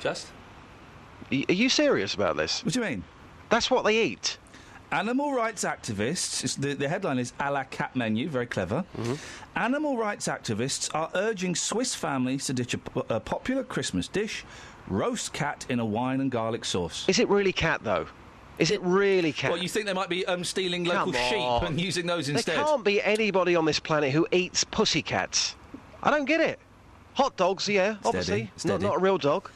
Just? Are you serious about this? What do you mean? That's what they eat. Animal rights activists, the headline is a la cat menu, very clever. Mm-hmm. Animal rights activists are urging Swiss families to ditch a popular Christmas dish, roast cat in a wine and garlic sauce. Is it really cat, though? Is it really cat? Well, you think they might be stealing local sheep and using those instead? There can't be anybody on this planet who eats pussycats. I don't get it. Hot dogs, yeah, obviously. Steady. Not a real dog.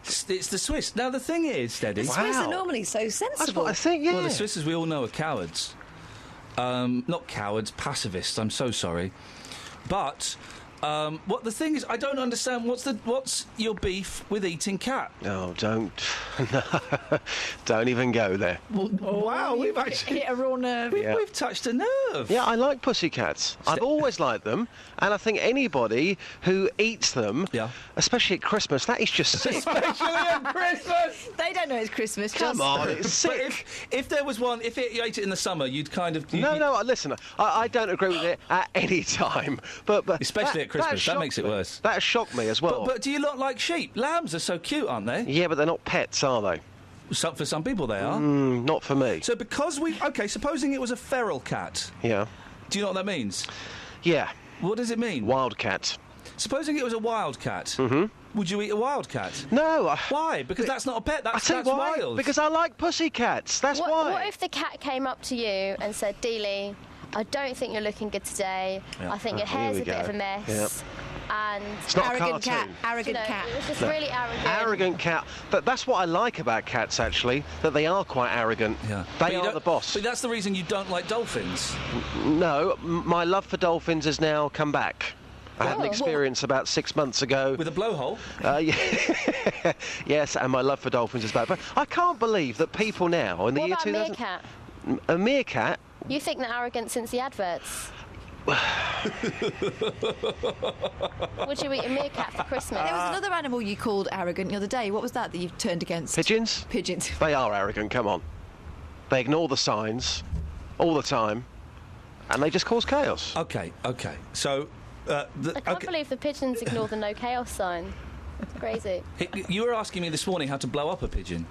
It's the Swiss. Now, the thing is, Steady... The Swiss are normally so sensible. That's what I think, yeah. Well, the Swiss, as we all know, are cowards. Not cowards, pacifists, I'm so sorry. But... what the thing is, I don't understand. What's your beef with eating cat? Oh, don't even go there. Well, wow, we've actually hit a raw nerve. We've touched a nerve. Yeah, I like pussycats. I've always liked them, and I think anybody who eats them, especially at Christmas, that is just sick. Especially at Christmas. They don't know it's Christmas. Come on, it's sick. But if there was one, if you ate it in the summer, you'd kind of. No. Listen, I don't agree with it at any time, but especially at Christmas, that makes it worse. That shocked me as well. But do you not like sheep? Lambs are so cute, aren't they? Yeah, but they're not pets, are they? For some people they are. Not for me. So supposing it was a feral cat. Yeah. Do you know what that means? Yeah. What does it mean? Wildcat. Supposing it was a wildcat. Mm-hmm. Would you eat a wildcat? No. Why? Because that's not a pet. That's why. Wild. Because I like pussycats. That's why. What if the cat came up to you and said, Dealey, I don't think you're looking good today. Yeah. I think your hair's a bit of a mess. Yep. And it's not arrogant cat. Arrogant cat. It was just really arrogant. Arrogant cat. But that's what I like about cats, actually, that they are quite arrogant. Yeah. They are the boss. But that's the reason you don't like dolphins. No, my love for dolphins has now come back. I had an experience about 6 months ago. With a blowhole? Yeah. Yes, and my love for dolphins is back. But I can't believe that people now, in the year 2000... What about a meerkat? You think they're arrogant since the adverts? Would you eat a meerkat for Christmas? There was another animal you called arrogant the other day. What was that you turned against? Pigeons? Pigeons. They are arrogant, come on. They ignore the signs all the time, and they just cause chaos. OK. So... I can't believe the pigeons ignore the no chaos sign. It's crazy. You were asking me this morning how to blow up a pigeon.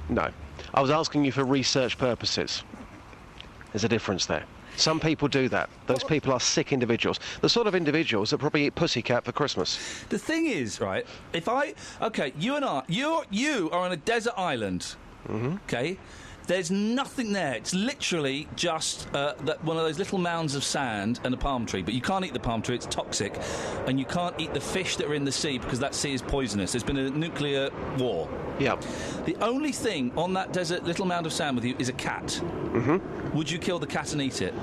No. I was asking you for research purposes. There's a difference there. Some people do that. Those people are sick individuals. The sort of individuals that probably eat pussycat for Christmas. The thing is, right, if I... OK, you are on a desert island, OK? There's nothing there. It's literally just one of those little mounds of sand and a palm tree. But you can't eat the palm tree, it's toxic. And you can't eat the fish that are in the sea because that sea is poisonous. There's been a nuclear war. Yeah. The only thing on that desert little mound of sand with you is a cat. Would you kill the cat and eat it?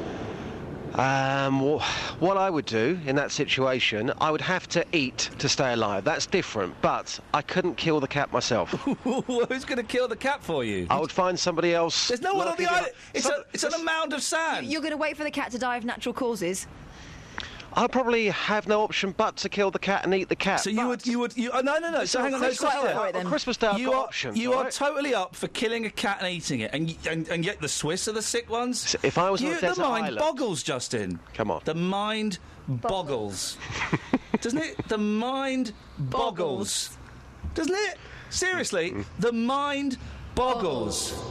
What I would do in that situation, I would have to eat to stay alive. That's different, but I couldn't kill the cat myself. Who's going to kill the cat for you? I would find somebody else. There's no one on the island. It's on a mound of sand. You're going to wait for the cat to die of natural causes? I'll probably have no option but to kill the cat and eat the cat. So no. So hang on, on Christmas Day, I've got options. You are totally up for killing a cat and eating it, and yet the Swiss are the sick ones. So if I was on a desert the mind island, boggles, Justin. Come on. The mind boggles, doesn't it? The mind boggles, doesn't it? Seriously, the mind boggles.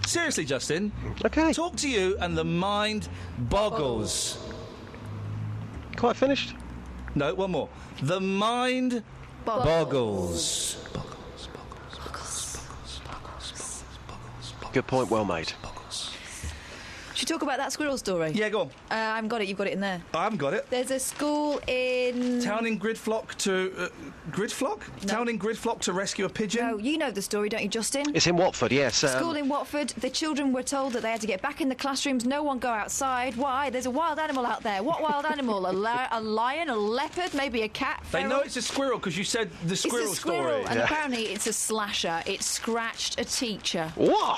Seriously, Justin. Okay. Talk to you, and the mind boggles. Quite finished? No, one more. The mind boggles. Good point, well made. Should we talk about that squirrel story? Yeah, go on. I haven't got it. You've got it in there. I haven't got it. There's a school in... Town in Gridflock to... Gridflock? No. Town in Gridflock to rescue a pigeon? No, you know the story, don't you, Justin? It's in Watford, yes. School in Watford. The children were told that they had to get back in the classrooms. No one go outside. Why? There's a wild animal out there. What wild animal? A lion, a leopard, maybe a cat? They know it's a squirrel because you said the squirrel story. And apparently it's a slasher. It scratched a teacher. Whoa!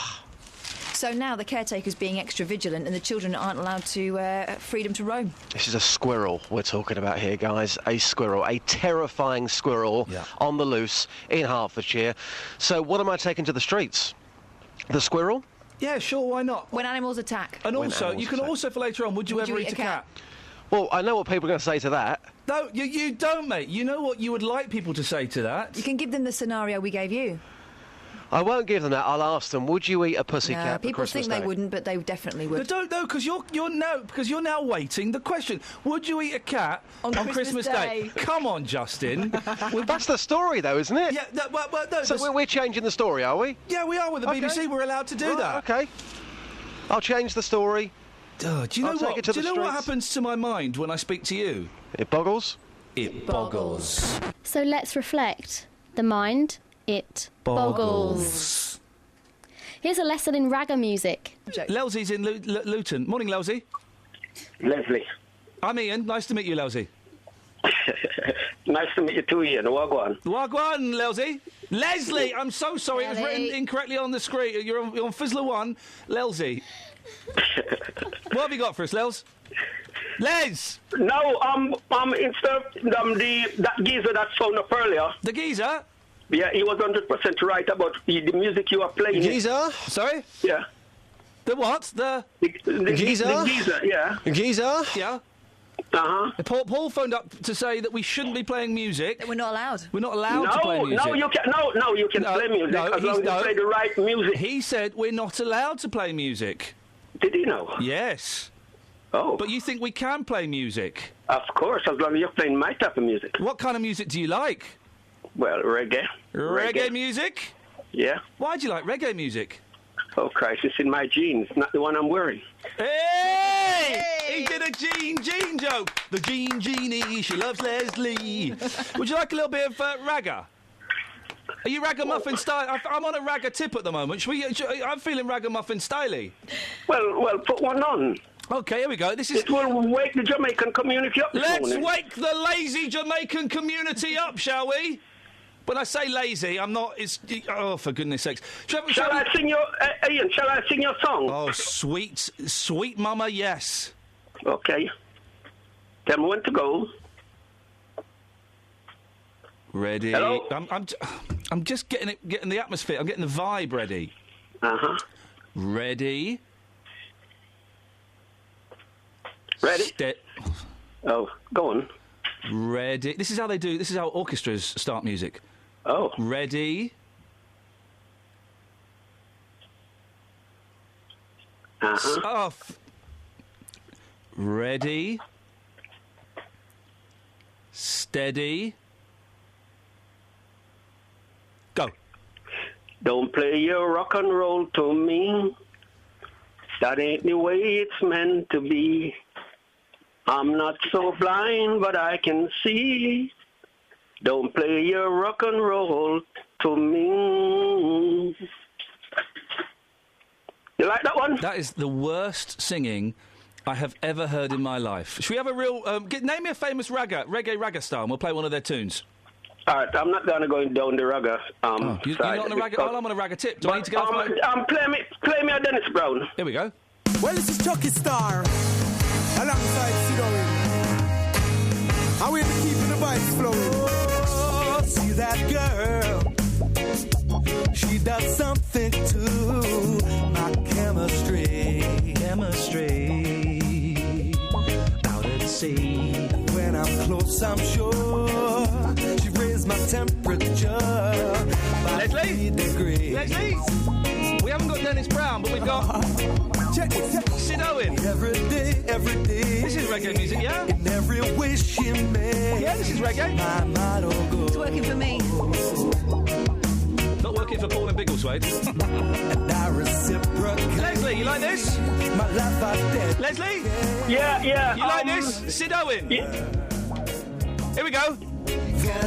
So now the caretaker's being extra vigilant and the children aren't allowed to freedom to roam. This is a squirrel we're talking about here, guys. A squirrel. A terrifying squirrel on the loose in Hertfordshire. So what am I taking to the streets? The squirrel? Yeah, sure, why not? When animals attack. And also, you can also, for later on, would you ever eat a cat? Well, I know what people are going to say to that. No, you don't, mate. You know what you would like people to say to that? You can give them the scenario we gave you. I won't give them that. I'll ask them, would you eat a pussycat for people Christmas think Day? they wouldn't, but they definitely would. No, don't, because you're now waiting the question. Would you eat a cat on Christmas Day? Come on, Justin. That's the story, though, isn't it? Yeah, no. So we're changing the story, are we? Yeah, we are with the BBC. We're allowed to do that. Okay. I'll change the story. Do you know what? Do you know what happens to my mind when I speak to you? It boggles. It boggles. So let's reflect. The mind, it boggles. Here's a lesson in ragga music. Lelsey's in Luton. Morning, Lelsey. Leslie. I'm Ian. Nice to meet you, Lelsey. Nice to meet you too, Ian. Wagwan. Wagwan, Lelsey. Leslie, I'm so sorry. It was written incorrectly on the screen. You're on Fizzler 1. Lelsey. What have you got for us, Les? Les! No, instead of that geezer that phoned up earlier. The geezer? Yeah, he was 100% right about the music you are playing. Geezer? Sorry? Yeah. The what? The geezer? The geezer, yeah. Geezer? Yeah. Uh-huh. Paul phoned up to say that we shouldn't be playing music. That we're not allowed. We're not allowed to play music. No, you can play music as long as you play the right music. He said we're not allowed to play music. Did he know? Yes. Oh. But you think we can play music? Of course, as long as you're playing my type of music. What kind of music do you like? Well, reggae. Reggae music? Yeah. Why do you like reggae music? Oh, Christ, it's in my jeans, not the one I'm wearing. Hey! He did a Jean joke. The Genie, she loves Leslie. Would you like a little bit of ragga? Are you ragamuffin style? I'm on a ragga tip at the moment. I'm feeling ragamuffin styley. Well, put one on. Okay, here we go. It will wake the Jamaican community up. Let's wake the lazy Jamaican community up, shall we? When I say lazy, I'm not. It's for goodness sakes. Shall I sing your Ian? Shall I sing your song? Oh, sweet mama, yes. Okay. Tell me when to go. Ready? Hello? I'm just getting the atmosphere. I'm getting the vibe ready. Uh-huh. Ready? Ready? Oh, go on. Ready? This is how orchestras start music. Oh. Ready? Uh-huh. Ready? Steady? Go. Don't play your rock and roll to me. That ain't the way it's meant to be. I'm not so blind, but I can see. Don't play your rock and roll to me. You like that one? That is the worst singing I have ever heard in my life. Should we have a real... name me a famous reggae ragga star, and we'll play one of their tunes. All right, I'm not going to go down the ragga you're side. not on a ragga... Well, I'm on a ragga tip. Do I need to go off my... Play me a Dennis Brown. Here we go. Well, this is Chucky Star, alongside Sidoin. And we'll be keeping the vibes flowing. Oh, see that girl. She does something to my chemistry. Out at sea. When I'm close, I'm sure she raised my temperature by 3 degrees. Leslie! We haven't got Dennis Brown, but we've got... Sid Owen. Every day. This is reggae music, yeah? In every wish she made. Yeah, this is reggae. My motto goes. It's working for me. Not working for Paul and Biggleswade. And I reciprocate. Leslie, you like this? My life I dead. Leslie? Yeah. You like this? Sid Owen? Yeah. Here we go.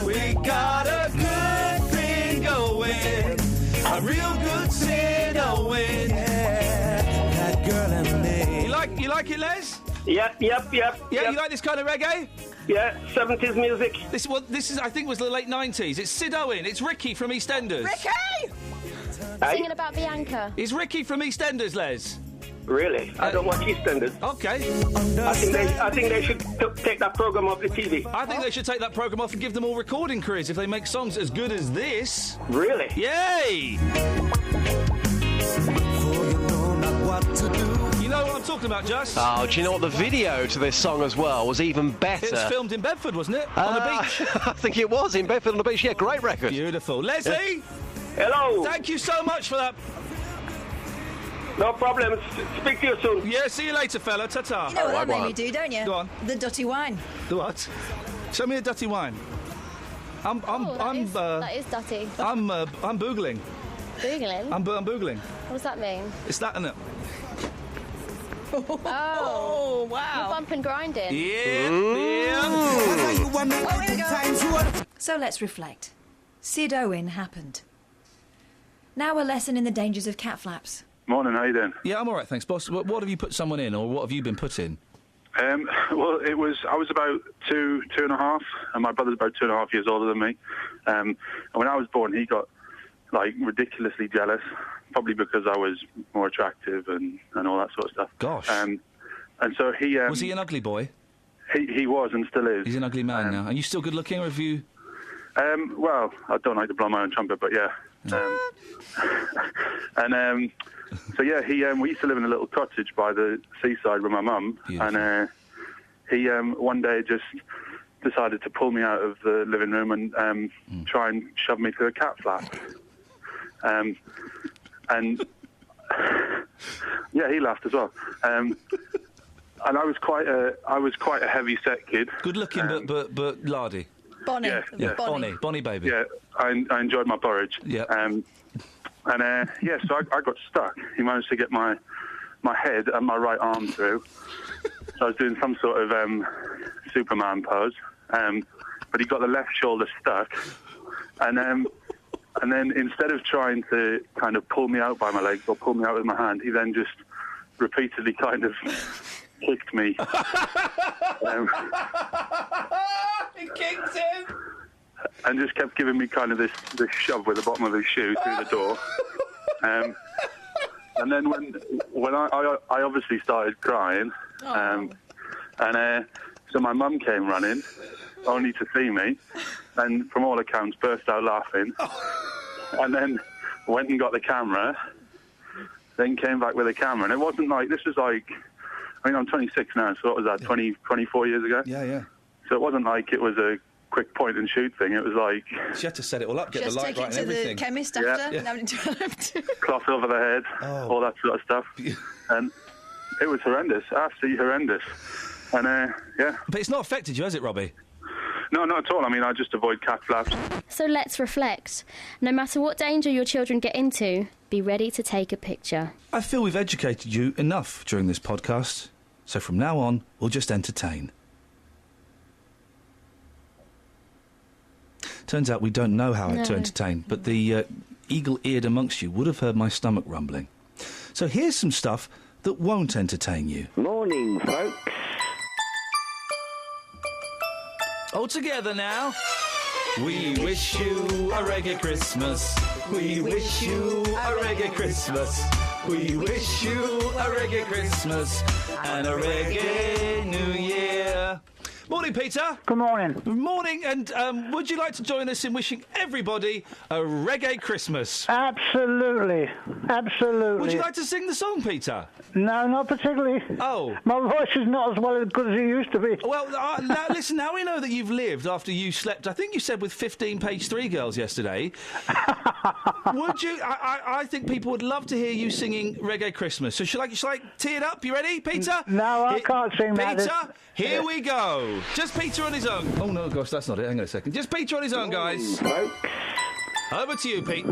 We got a good thing going. A real good Sid Owen. Yeah, that girl and me. You like it, Les? Yep. Yeah, you like this kind of reggae? Yeah, 70s music. This is, I think, was the late 90s. It's Sid Owen. It's Ricky from EastEnders. Ricky! Singing about Bianca. It's Ricky from EastEnders, Les. Really? I don't watch EastEnders. Okay. I think they should take that program off the TV. I think they should take that program off and give them all recording careers if they make songs as good as this. Really? Yay! You know what I'm talking about, Just? Oh, do you know what? The video to this song as well was even better. It was filmed in Bedford, wasn't it? On the beach? I think it was, in Bedford on the beach. Yeah, great record. Beautiful. Leslie! Hello! Thank you so much for that. No problem. Speak to you soon. Yeah, see you later, fella. Ta-ta. You know what that made me do, don't you? Go on. The dirty wine. The what? Show me a dirty wine. That is dirty. I'm boogling. Boogling? I'm boogling. What does that mean? It's that, isn't it? Oh, wow. You're bump and grinding. Yeah. Oh, here we go. So let's reflect. Sid Owen happened. Now a lesson in the dangers of cat flaps. Morning, how you doing? Yeah, I'm all right, thanks, boss. What have you put someone in, or what have you been put in? Well, I was about two and a half, and my brother's about 2.5 years older than me. And when I was born, he got ridiculously jealous, probably because I was more attractive and all that sort of stuff. Gosh. And so he was he an ugly boy? He was and still is. He's an ugly man now. Are you still good looking, or have you? Well, I don't like to blow my own trumpet, but yeah. So yeah, we used to live in a little cottage by the seaside with my mum, and he one day just decided to pull me out of the living room and try and shove me through a cat flap. And yeah, he laughed as well. And I was quite a heavy set kid. Good looking, but lardy. Bonnie. Yeah. Bonnie baby. Yeah, I enjoyed my porridge. Yeah. So I got stuck. He managed to get my head and my right arm through. So I was doing some sort of Superman pose, but he got the left shoulder stuck, and then instead of trying to kind of pull me out by my legs or pull me out with my hand, he then just repeatedly kind of kicked me. He kicked him. And just kept giving me kind of this shove with the bottom of his shoe through the door. And then when I obviously started crying, And so my mum came running, only to see me, and from all accounts burst out laughing. And then went and got the camera, then came back with a camera. And it wasn't like, this was like, I mean, I'm 26 now, so what was that, 24 years ago? Yeah. So it wasn't like it was a quick point and shoot thing. It was like... She had to set it all up, get the light right and Just take it everything. to the chemist after. Yeah. Cloth over the head, all that sort of stuff. And it was horrendous, absolutely horrendous. And, yeah. But it's not affected you, has it, Robbie? No, not at all. I mean, I just avoid cat flaps. So let's reflect. No matter what danger your children get into, be ready to take a picture. I feel we've educated you enough during this podcast, so from now on, we'll just entertain. Turns out we don't know how to entertain, but the eagle-eared amongst you would have heard my stomach rumbling. So here's some stuff that won't entertain you. Morning, folks. All together now. We wish you a reggae Christmas. We wish you a reggae Christmas. We wish you a reggae Christmas and a reggae New Year. Morning, Peter. Good morning. Good morning, and would you like to join us in wishing everybody a reggae Christmas? Absolutely. Would you like to sing the song, Peter? No, not particularly. Oh. My voice is not as well as good as it used to be. Well, now, listen, now we know that you've lived after you slept, I think you said, with 15 page 3 girls yesterday. Would you... I think people would love to hear you singing Reggae Christmas. So shall I tee it up? You ready, Peter? No, I can't sing that. Peter, here we go. Just Peter on his own. Oh, no, gosh, that's not it. Hang on a second. Just Peter on his own, guys. Over to you, Pete.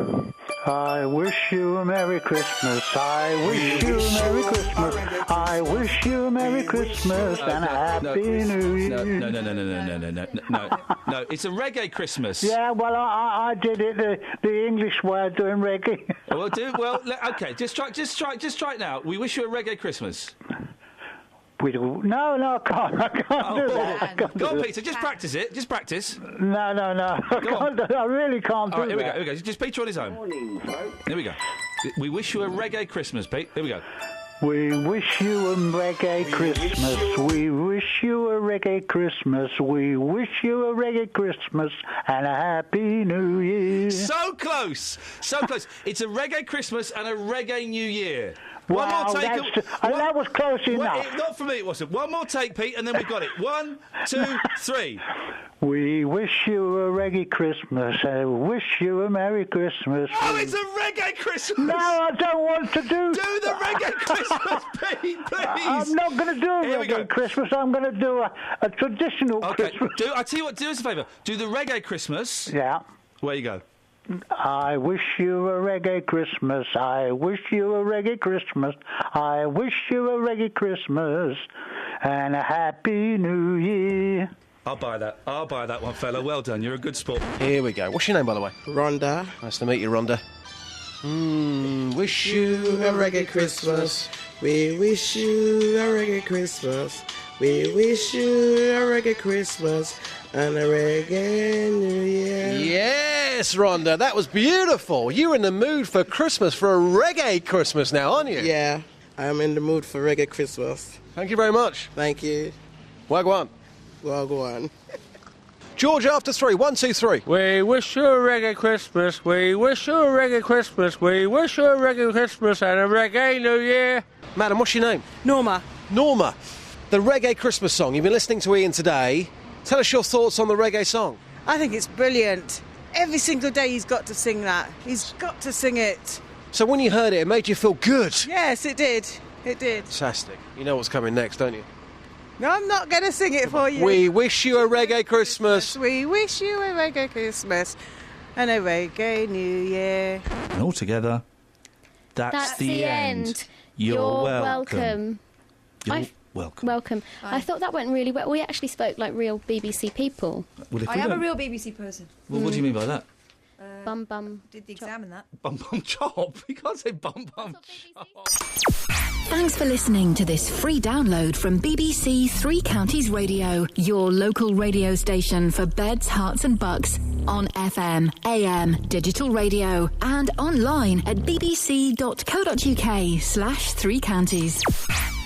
I wish you a Merry Christmas. I wish you a Merry Christmas. I wish you a Merry Christmas and a Happy New Year. No, it's a reggae Christmas. Yeah, well, I did it the English way of doing reggae. Okay, just try it now. We wish you a reggae Christmas. No, I can't do that. Go on, Peter, just practice it. Just practice. No. I really can't do that. Here we go. Just Peter on his own. Morning, folks. Here we go. We wish you a reggae Christmas, Pete. Here we go. We wish you a reggae Christmas. We wish you a reggae Christmas. We wish you a reggae Christmas and a Happy New Year. So close. It's a reggae Christmas and a reggae New Year. Wow, one more take. That was close enough. Not for me, it wasn't. One more take, Pete, and then we've got it. 1, 2, 3. We wish you a reggae Christmas. I wish you a Merry Christmas. Oh, it's a reggae Christmas. No, I don't want to do the reggae Christmas, Pete, please. I'm not going to do a reggae Christmas. I'm going to do a traditional Christmas. I tell you what, do us a favour. Do the reggae Christmas. Yeah. Where you go? I wish you a reggae Christmas. I wish you a reggae Christmas. I wish you a reggae Christmas and a Happy New Year. I'll buy that one, fella. Well done. You're a good sport. Here we go. What's your name, by the way? Rhonda. Nice to meet you, Rhonda. Wish you a reggae Christmas. We wish you a reggae Christmas. We wish you a reggae Christmas and a reggae New Year. Yes, Rhonda, that was beautiful. You're in the mood for Christmas, for a reggae Christmas now, aren't you? Yeah, I'm in the mood for reggae Christmas. Thank you very much. Thank you. Wagwan. Wagwan. George, after 3. 1, 2, 3. We wish you a reggae Christmas. We wish you a reggae Christmas. We wish you a reggae Christmas and a reggae New Year. Madam, what's your name? Norma. Norma. The reggae Christmas song. You've been listening to Ian today. Tell us your thoughts on the reggae song. I think it's brilliant. Every single day he's got to sing that. He's got to sing it. So when you heard it made you feel good? Yes, it did. It did. Fantastic. You know what's coming next, don't you? No, I'm not going to sing it for you. We wish you a reggae Christmas. We wish you a reggae Christmas and a reggae New Year. And all together, that's the end. You're welcome. Welcome. I thought that went really well. We actually spoke like real BBC people. Well, I am a real BBC person. Well, what do you mean by that? Bum bum. Did the exam in that. Bum bum chop. You can't say bum bum chop. Thanks for listening to this free download from BBC Three Counties Radio, your local radio station for beds, hearts and bucks, on FM, AM, digital radio and online at bbc.co.uk/3counties.